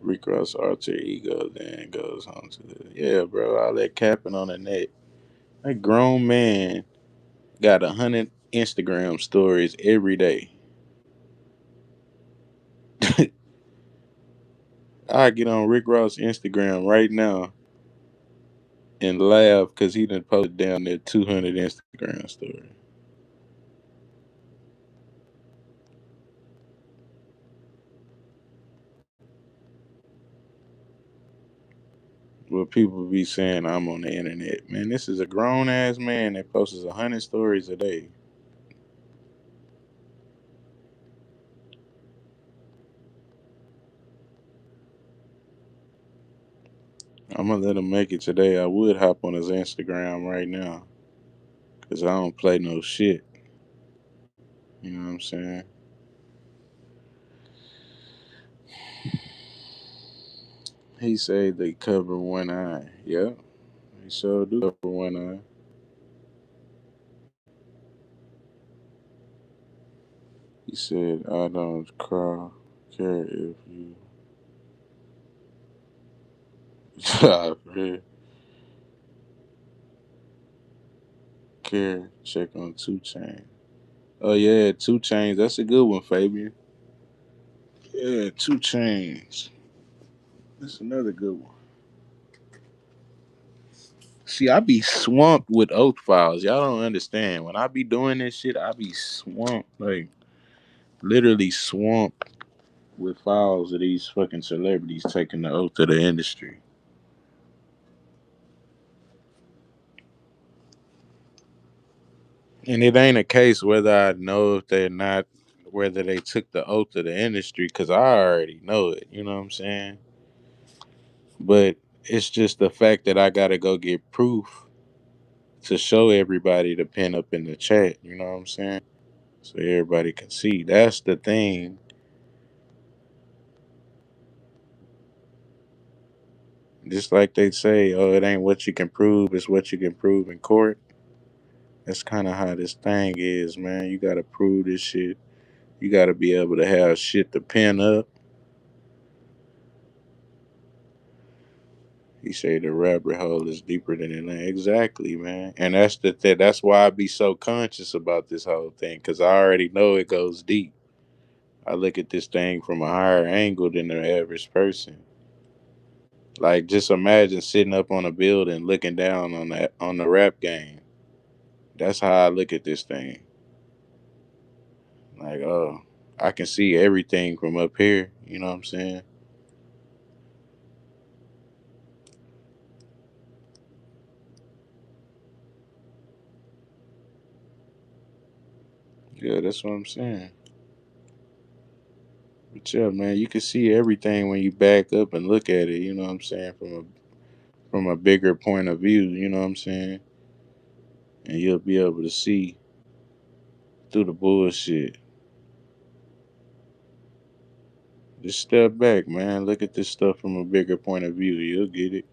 Recross alter ego, then goes home to the yeah, bro. All that capping on the net. That grown man got 100 Instagram stories every day. I get on Rick Ross Instagram right now and laugh because he done posted down there 200 Instagram story. Well, people be saying I'm on the internet. Man, this is a grown ass man that posts 100 stories a day. I'm gonna let him make it today. I would hop on his Instagram right now because I don't play no shit. You know what I'm saying? He said they cover one eye. Yeah, he sure do cover one eye. He said, I don't care if you care. Check on 2 Chainz. Oh, yeah, 2 Chainz. That's a good one, Fabian. Yeah, 2 Chainz. That's another good one. See, I be swamped with oath files. Y'all don't understand. When I be doing this shit, I be swamped. Like, literally swamped with files of these fucking celebrities taking the oath of the industry. And it ain't a case whether I know if they're not, whether they took the oath of the industry, because I already know it. You know what I'm saying? But it's just the fact that I got to go get proof to show everybody the pin up in the chat. You know what I'm saying? So everybody can see. That's the thing. Just like they say, oh, it ain't what you can prove, it's what you can prove in court. That's kind of how this thing is, man. You got to prove this shit. You got to be able to have shit to pin up. He say the rabbit hole is deeper than it ain't. Exactly, man. And that's the thing. That's why I be so conscious about this whole thing, because I already know it goes deep. I look at this thing from a higher angle than the average person. Like, just imagine sitting up on a building looking down on the rap game. That's how I look at this thing. Like, oh, I can see everything from up here. You know what I'm saying? Yeah, that's what I'm saying. But yeah, man, you can see everything when you back up and look at it. You know what I'm saying? From a bigger point of view. You know what I'm saying? And you'll be able to see through the bullshit. Just step back, man. Look at this stuff from a bigger point of view. You'll get it.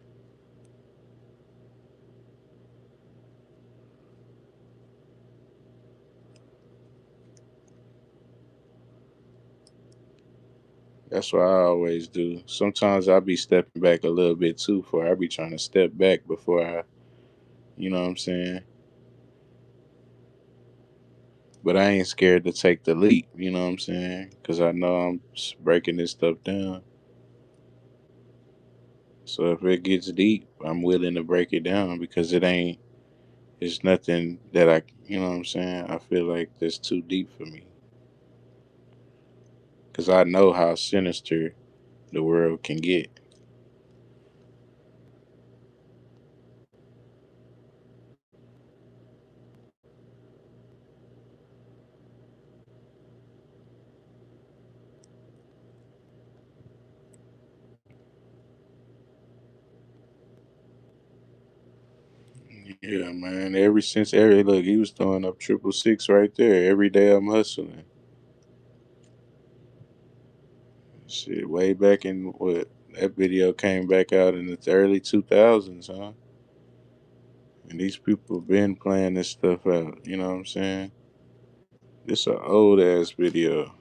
That's what I always do. Sometimes I be stepping back a little bit too far. I be trying to step back before you know what I'm saying? But I ain't scared to take the leap, you know what I'm saying? Because I know I'm breaking this stuff down. So if it gets deep, I'm willing to break it down because it's nothing that you know what I'm saying? I feel like that's too deep for me. Because I know how sinister the world can get. Yeah, man. Look, he was throwing up 666 right there. Every day I'm hustling. Shit, way back in what? That video came back out in the early 2000s, huh? And these people been playing this stuff out. You know what I'm saying? This an old ass video.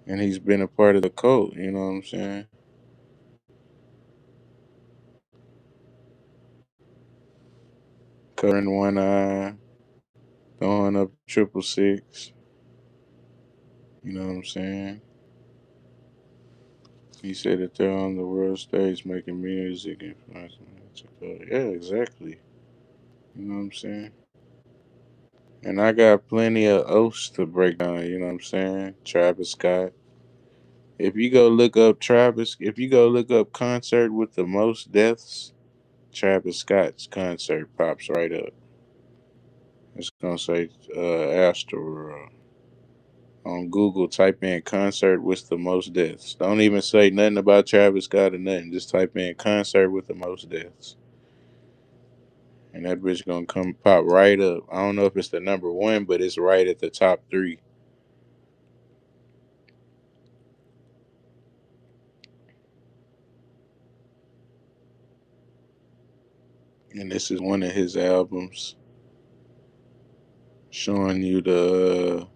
And he's been a part of the cult. You know what I'm saying? Covering one eye, throwing up 666. You know what I'm saying? He said that they're on the world stage making music and yeah, exactly. You know what I'm saying? And I got plenty of oaths to break down, you know what I'm saying? Travis Scott. If you go look up concert with the most deaths, Travis Scott's concert pops right up. It's gonna say Astroworld. On Google, type in concert with the most deaths. Don't even say nothing about Travis Scott or nothing. Just type in concert with the most deaths. And that bitch gonna come pop right up. I don't know if it's the number one, but it's right at the top three. And this is one of his albums showing you the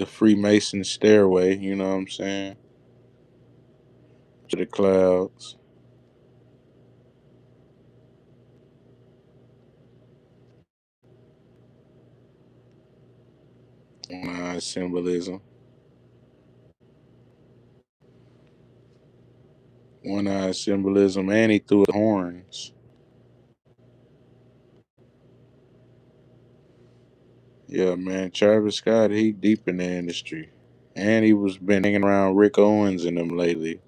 Freemason stairway, you know what I'm saying? To the clouds. One-eye symbolism. One-eye symbolism, and he threw his horns. Yeah, man, Travis Scott, he deep in the industry. And he was been hanging around Rick Owens and them lately.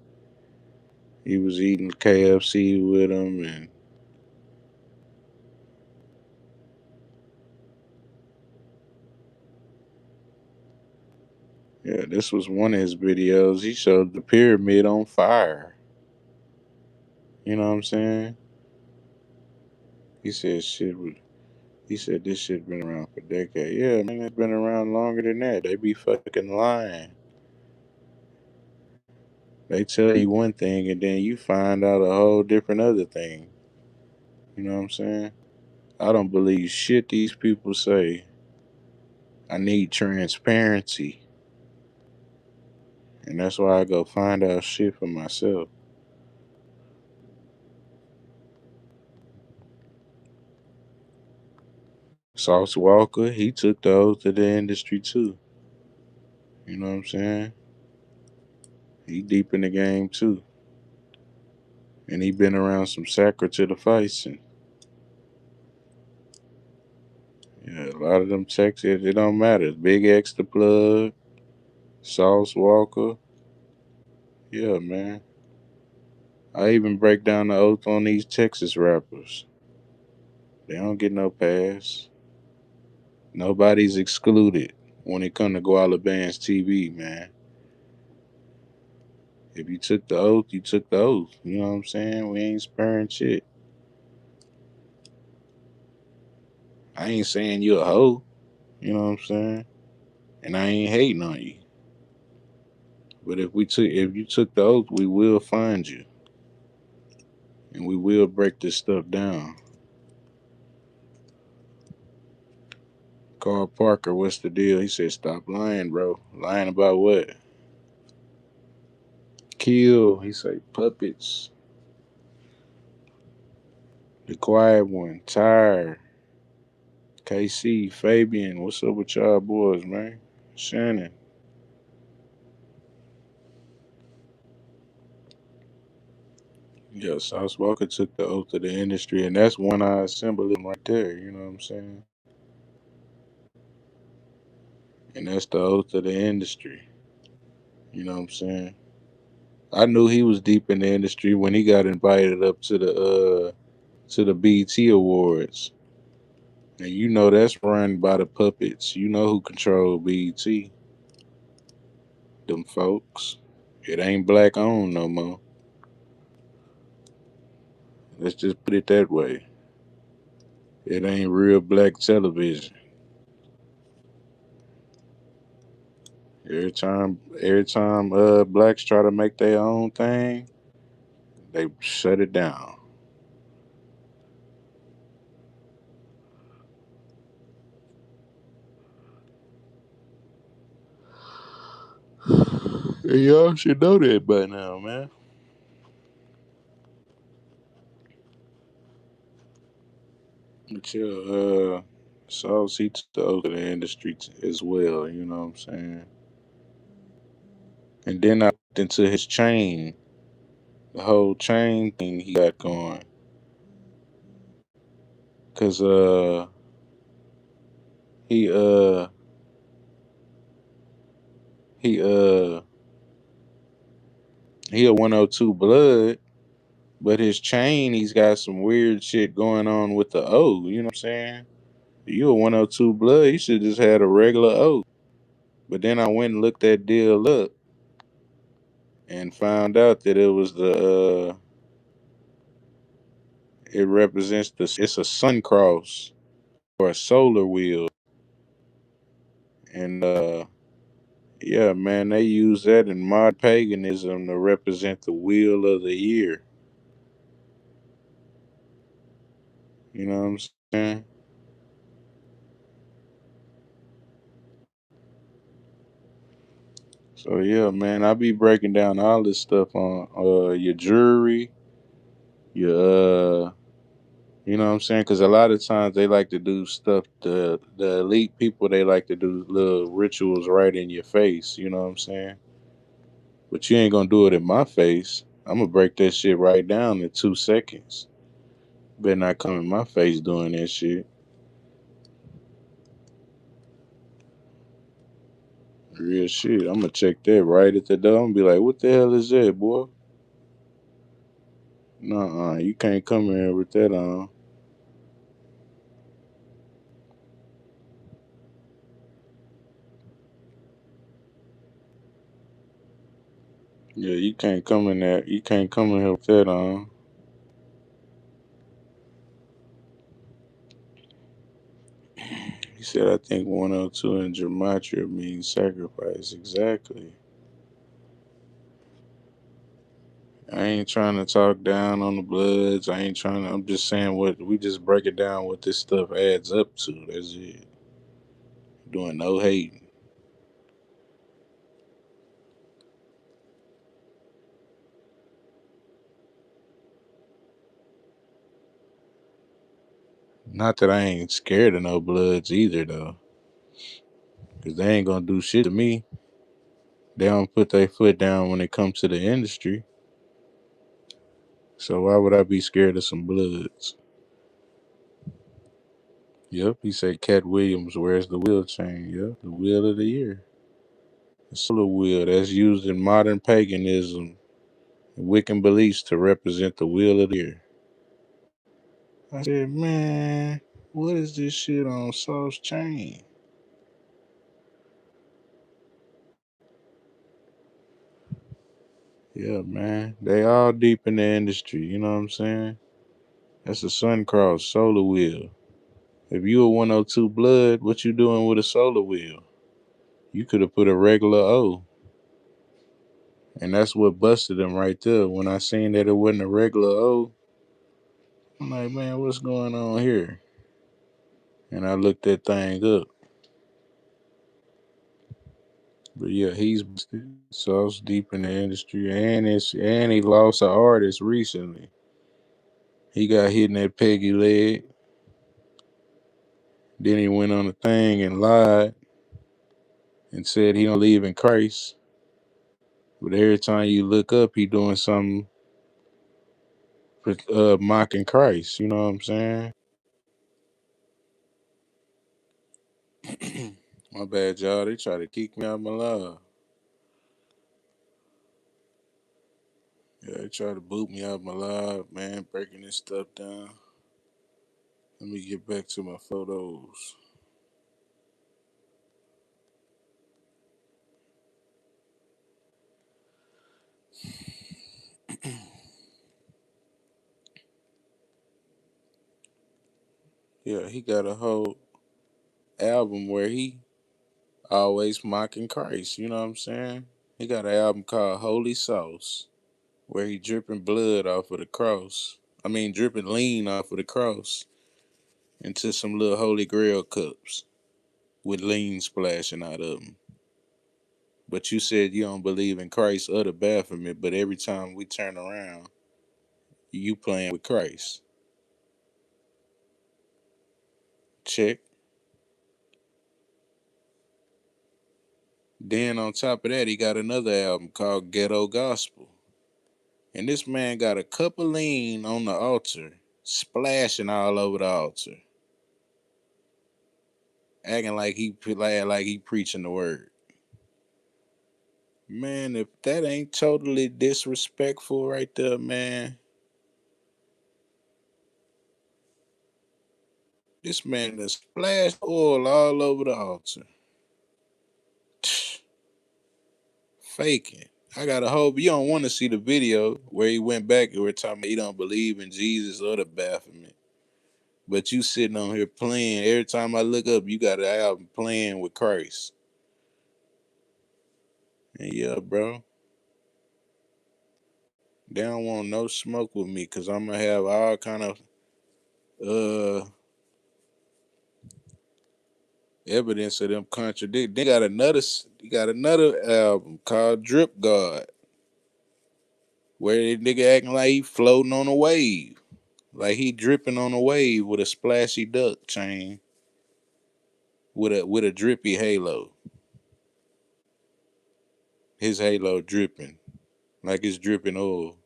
He was eating KFC with him, and yeah, this was one of his videos. He showed the pyramid on fire. You know what I'm saying? He said he said this shit been around for decades. Yeah, man, it's been around longer than that. They be fucking lying. They tell you one thing and then you find out a whole different other thing. You know what I'm saying? I don't believe shit these people say. I need transparency. And that's why I go find out shit for myself. Sauce Walker, he took the oath to the industry too. You know what I'm saying? He deep in the game too. And he been around some sacred to the fights. And yeah, a lot of them Texas, it don't matter. Big X the plug, Sauce Walker. Yeah, man. I even break down the oath on these Texas rappers. They don't get no pass. Nobody's excluded when it come to Guala Band's TV, man. If you took the oath, you took the oath. You know what I'm saying? We ain't sparing shit. I ain't saying you a hoe. You know what I'm saying? And I ain't hating on you. But if you took the oath, we will find you. And we will break this stuff down. Carl Parker, what's the deal? He said, stop lying, bro. Lying about what? Kill. He said, puppets. The quiet one. Tired. KC, Fabian, what's up with y'all boys, man? Shannon. Yeah, Sauce Walker took the oath of the industry, and that's one-eye symbolism right there, you know what I'm saying? And that's the oath of the industry, you know what I'm saying? I knew he was deep in the industry when he got invited up to the BET Awards. And you know that's run by the puppets. You know who control BET. Them folks. It ain't black owned no more. Let's just put it that way. It ain't real black television. Every time blacks try to make their own thing, they shut it down. And y'all should know that by now, man. But yeah, Sauce, he took the oath to the industry as well, you know what I'm saying? And then I looked into his chain, the whole chain thing he got going. Cause he uh he uh he a 102 blood, but his chain he's got some weird shit going on with the O, you know what I'm saying? You a 102 blood, you should just had a regular O. But then I went and looked that deal up and found out that it was it represents it's a sun cross or a solar wheel. And yeah, man, they use that in modern paganism to represent the wheel of the year. You know what I'm saying? So yeah, man, I be breaking down all this stuff on your jewelry, your you know what I'm saying? Because a lot of times they like to do stuff. The elite people they like to do little rituals right in your face. You know what I'm saying? But you ain't gonna do it in my face. I'm gonna break that shit right down in 2 seconds. Better not come in my face doing that shit. Real shit. I'm gonna check that right at the door and be like, "What the hell is that, boy?" Nuh-uh, you can't come in here with that on. Yeah, you can't come in there. You can't come in here with that on. He said, I think 102 in gematria means sacrifice. Exactly. I ain't trying to talk down on the Bloods. I ain't trying to, I'm just saying what, we just break it down what this stuff adds up to. That's it. Doing no hating. Not that I ain't scared of no Bloods either, though. Because they ain't going to do shit to me. They don't put their foot down when it comes to the industry. So why would I be scared of some Bloods? Yep, he said Cat Williams wears the wheel chain. Yep, the wheel of the year. The solar wheel that's used in modern paganism and Wiccan beliefs to represent the wheel of the year. I said, man, what is this shit on Sauce chain? Yeah, man. They all deep in the industry, you know what I'm saying? That's a sun cross, solar wheel. If you a 102 blood, what you doing with a solar wheel? You could have put a regular O. And that's what busted them right there. When I seen that it wasn't a regular O, I'm like, man, what's going on here? And I looked that thing up. But yeah, he's busted. Sauce deep in the industry. And he lost an artist recently. He got hit in that peggy leg. Then he went on a thing and lied and said he don't believe in Christ. But every time you look up, he doing something mocking Christ. You know what I'm saying? My bad, y'all. They try to kick me out of my live. Yeah, they try to boot me out of my live, man, breaking this stuff down. Let me get back to my photos. Yeah, he got a whole album where he always mocking Christ. You know what I'm saying? He got an album called Holy Sauce where he dripping blood off of the cross. I mean, dripping lean off of the cross into some little Holy Grail cups with lean splashing out of them. But you said you don't believe in Christ or the Baphomet, but every time we turn around, you playing with Christ. Check. Then on top of that, he got another album called Ghetto Gospel. And this man got a cup of lean on the altar, splashing all over the altar, acting like he preaching the word. Man, if that ain't totally disrespectful right there, man. This man done splashed oil all over the altar. Faking. I gotta hope you don't want to see the video where he went back and we're talking about he don't believe in Jesus or the Baphomet. But you sitting on here playing. Every time I look up, you got an album playing with Christ. And yeah, bro. They don't want no smoke with me because I'm gonna have all kind of evidence of them contradict. They got another album called Drip God, where the nigga acting like he floating on a wave. Like he dripping on a wave with a splashy duck chain with a drippy halo. His halo dripping. Like it's dripping oil.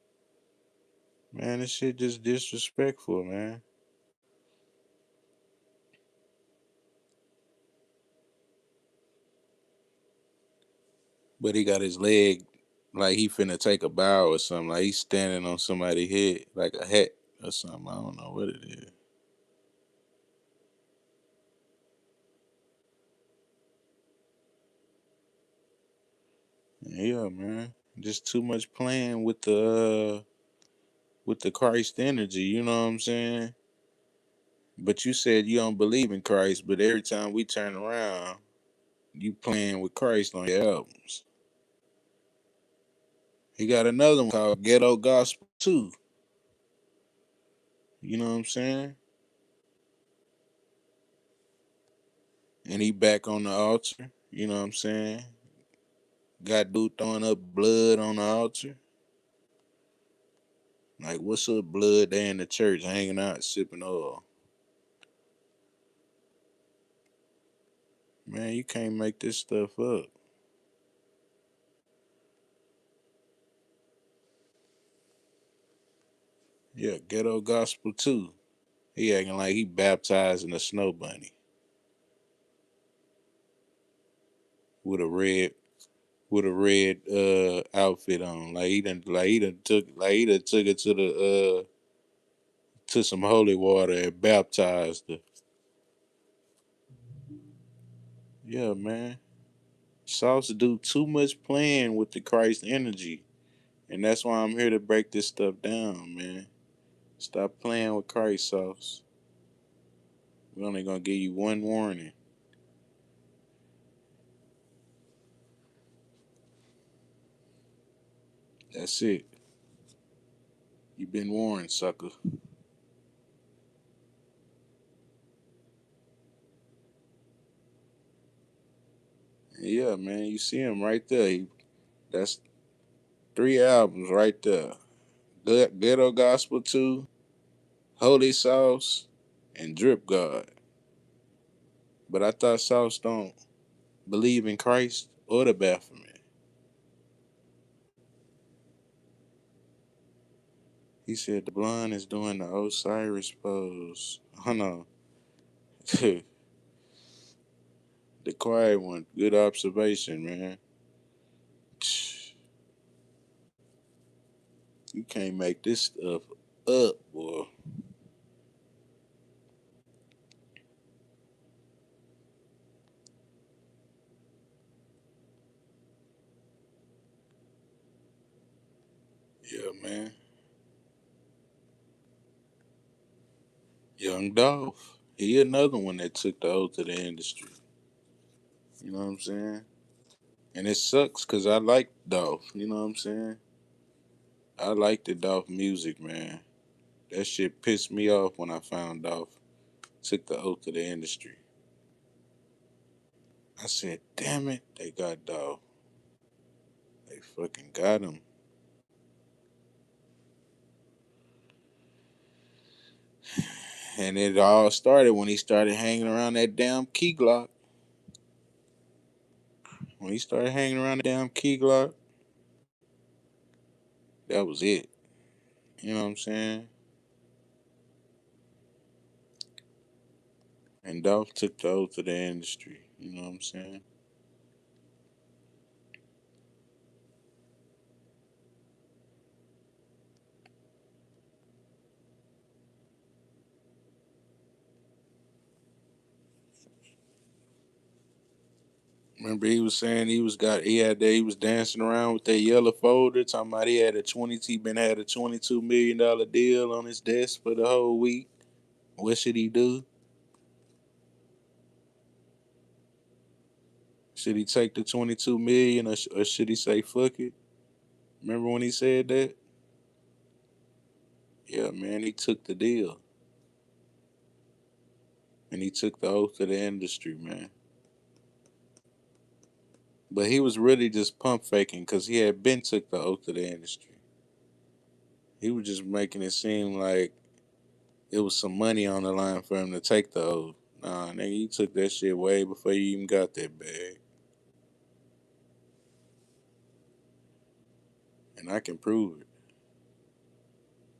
Man, this shit just disrespectful, man. But he got his leg like he finna take a bow or something. Like he's standing on somebody's head, like a hat or something. I don't know what it is. Yeah, man. Just too much playing with the Christ energy, you know what I'm saying? But you said you don't believe in Christ, but every time we turn around, you playing with Christ on your albums. He got another one called Ghetto Gospel too. You know what I'm saying? And he back on the altar. You know what I'm saying? Got dude throwing up blood on the altar. Like, what's up, blood? They in the church hanging out, sipping oil. Man, you can't make this stuff up. Yeah, Ghetto Gospel too. He acting like he baptizing a snow bunny with a red outfit on. He done took it to the to some holy water and baptized her. Yeah, man. Sauce do too much playing with the Christ energy. And that's why I'm here to break this stuff down, man. Stop playing with Christ, Sauce. We're only gonna give you one warning. That's it. You've been warned, sucker. Yeah, man. You see him right there. That's 3 albums right there. Ghetto Gospel 2, Holy Sauce, and Drip God. But I thought Sauce don't believe in Christ or the Baphomet. He said the blonde is doing the Osiris pose. Oh no. The quiet one. Good observation, man. You can't make this stuff up, boy. Yeah, man. Young Dolph. He another one that took the oath to the industry. You know what I'm saying? And it sucks because I like Dolph. You know what I'm saying? I like the Dolph music, man. That shit pissed me off when I found Dolph took the oath to the industry. I said, damn it, they got Dolph. They fucking got him. And it all started when he started hanging around that damn Key Glock. When he started hanging around the damn Key Glock, that was it. You know what I'm saying? And Dolph took the oath of the industry. You know what I'm saying? Remember he was saying he was dancing around with that yellow folder, talking about he been had a $22 million deal on his desk for the whole week. What should he do? Should he take the 22 million or should he say fuck it? Remember when he said that? Yeah, man, he took the deal. And he took the oath of the industry, man. But he was really just pump faking because he had been took the oath of the industry. He was just making it seem like it was some money on the line for him to take the oath. Nah, nigga, you took that shit way before you even got that bag. And I can prove it.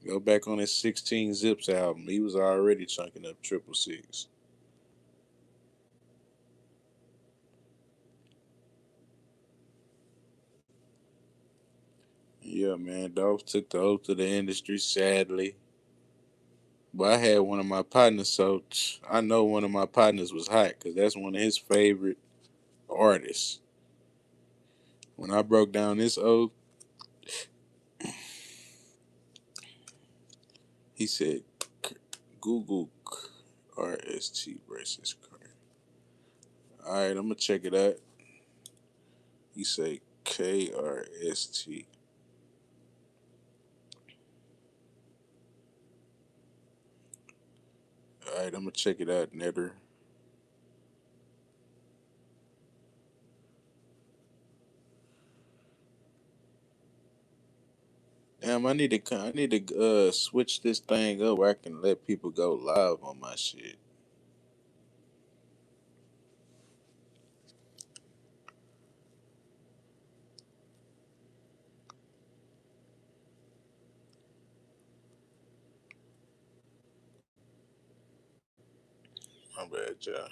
Go back on his 16 Zips album. He was already chunking up 666. Yeah, man. Dolph took the oath of the industry, sadly. But I had one of my partners, so I know one of my partners was hot because that's one of his favorite artists. When I broke down this oath, he said, Google RST versus Kurt. All right, I'm going to check it out. He say KRST. All right, I'm going to check it out, Netter. Damn, I need to switch this thing up where I can let people go live on my shit. My bad, y'all.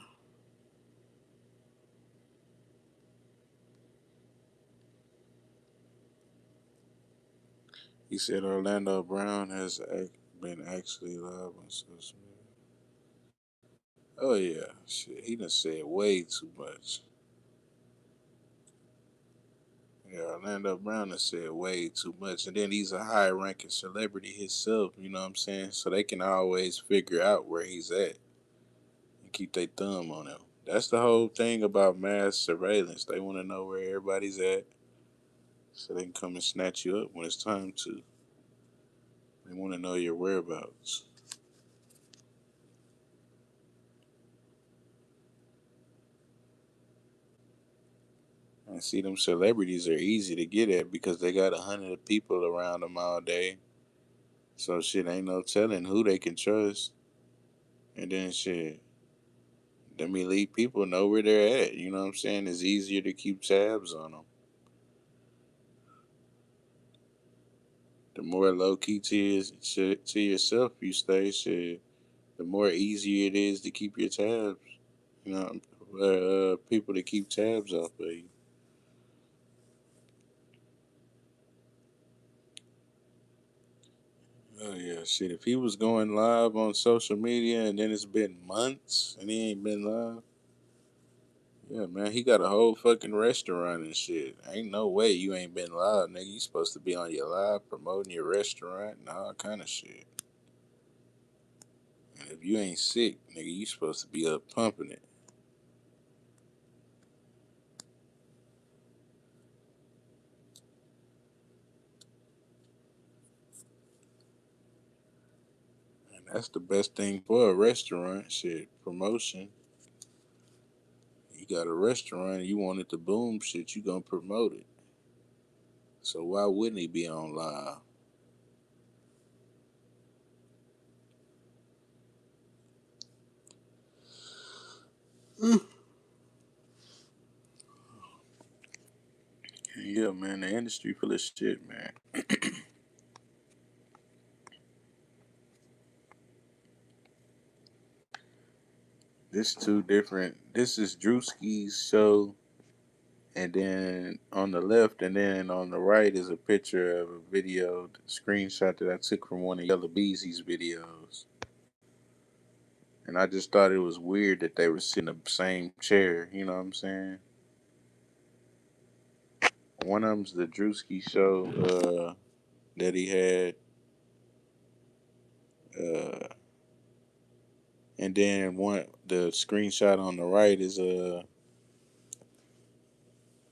He said Orlando Brown has been actually live on social media. Oh yeah, shit. He done said way too much. Yeah, Orlando Brown has said way too much, and then he's a high-ranking celebrity himself. You know what I'm saying? So they can always figure out where he's at and keep their thumb on him. That's the whole thing about mass surveillance. They want to know where everybody's at, so they can come and snatch you up when it's time to. They want to know your whereabouts. And see, them celebrities are easy to get at because they got 100 people around them all day. So shit, ain't no telling who they can trust. And then shit, them elite people know where they're at. You know what I'm saying? It's easier to keep tabs on them. The more low key to yourself you stay, shit, the more easier it is to keep your tabs. You know, people to keep tabs off of you. Oh yeah, shit. If he was going live on social media and then it's been months and he ain't been live, yeah, man, he got a whole fucking restaurant and shit. Ain't no way you ain't been live, nigga. You supposed to be on your live promoting your restaurant and all kind of shit. And if you ain't sick, nigga, you supposed to be up pumping it. And that's the best thing for a restaurant, shit, promotion. You got a restaurant, you want it to boom, shit, you gonna promote it. So why wouldn't he be on live? Yeah, man, the industry full of shit, man. This two different. This is Drewski's show, and then on the left, and then on the right is a picture of a video, screenshot that I took from one of Yella Beezy's videos. And I just thought it was weird that they were sitting in the same chair. You know what I'm saying? One of them's the Drewski show that he had, and then the screenshot on the right is a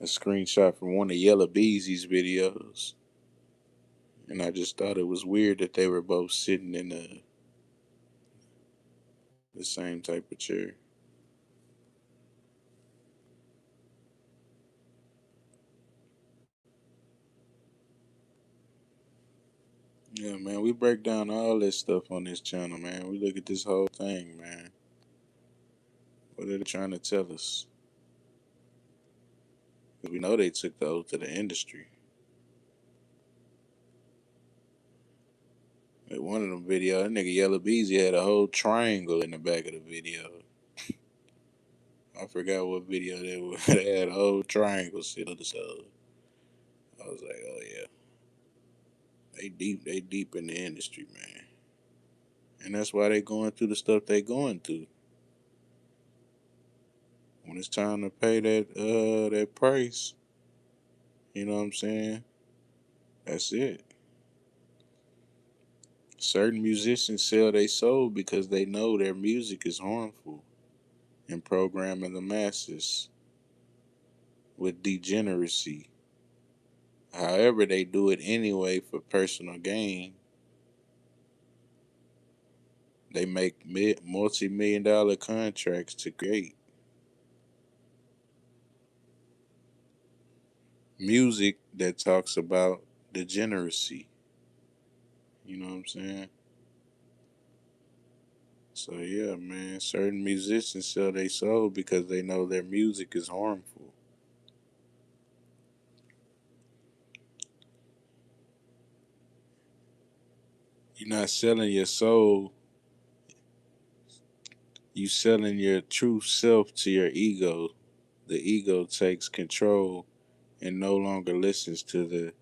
screenshot from one of Yella Beezy's videos. And I just thought it was weird that they were both sitting in the same type of chair. Yeah, man, we break down all this stuff on this channel, man. We look at this whole thing, man. What are they trying to tell us? Because we know they took the oath to the industry. In one of them videos, that nigga Yella Beezy had a whole triangle in the back of the video. I forgot what video they were. They had a whole triangle sitting on the side. I was like, oh yeah. They deep in the industry, man. And that's why they going through the stuff they going through. When it's time to pay that price, you know what I'm saying? That's it. Certain musicians sell their soul because they know their music is harmful and programming the masses with degeneracy. However, they do it anyway for personal gain. They make multi-million-dollar contracts to create music that talks about degeneracy. You know what I'm saying? So yeah, man, certain musicians sell their soul because they know their music is harmful. You're not selling your soul, you selling your true self to your ego. The ego takes control and no longer listens to the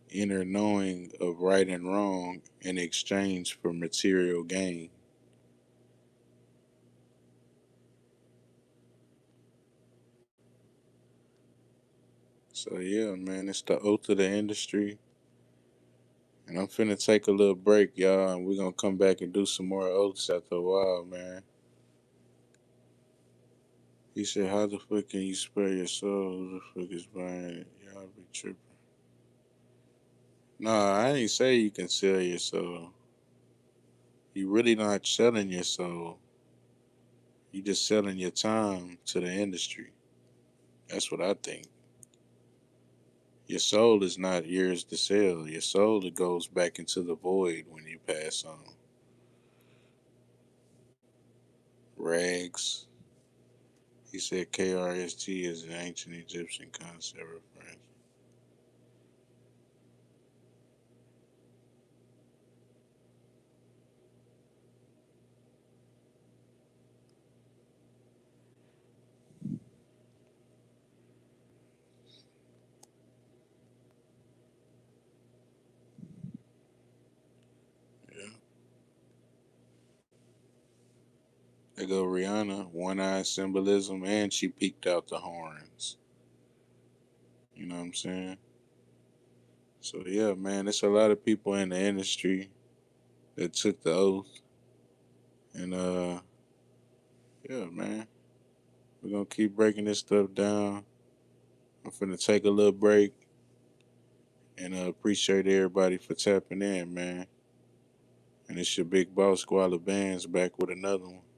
inner knowing of right and wrong in exchange for material gain. So yeah, man, it's the oath of the industry. And I'm finna take a little break, y'all, and we're gonna come back and do some more oaths after a while, man. He said, how the fuck can you spare your soul? Who the fuck is buying it? Y'all be tripping. Nah, I ain't say you can sell your soul. You really not selling your soul. You just selling your time to the industry. That's what I think. Your soul is not yours to sell. Your soul, it goes back into the void when you pass on. Rags. He said KRST is an ancient Egyptian concept reference. Yeah. There go Rihanna, one-eye symbolism, and she peeked out the horns. You know what I'm saying? So yeah, man, there's a lot of people in the industry that took the oath, and yeah, man, we're gonna keep breaking this stuff down. I'm finna take a little break, and appreciate everybody for tapping in, man. And it's your big boss Squala Bands back with another one.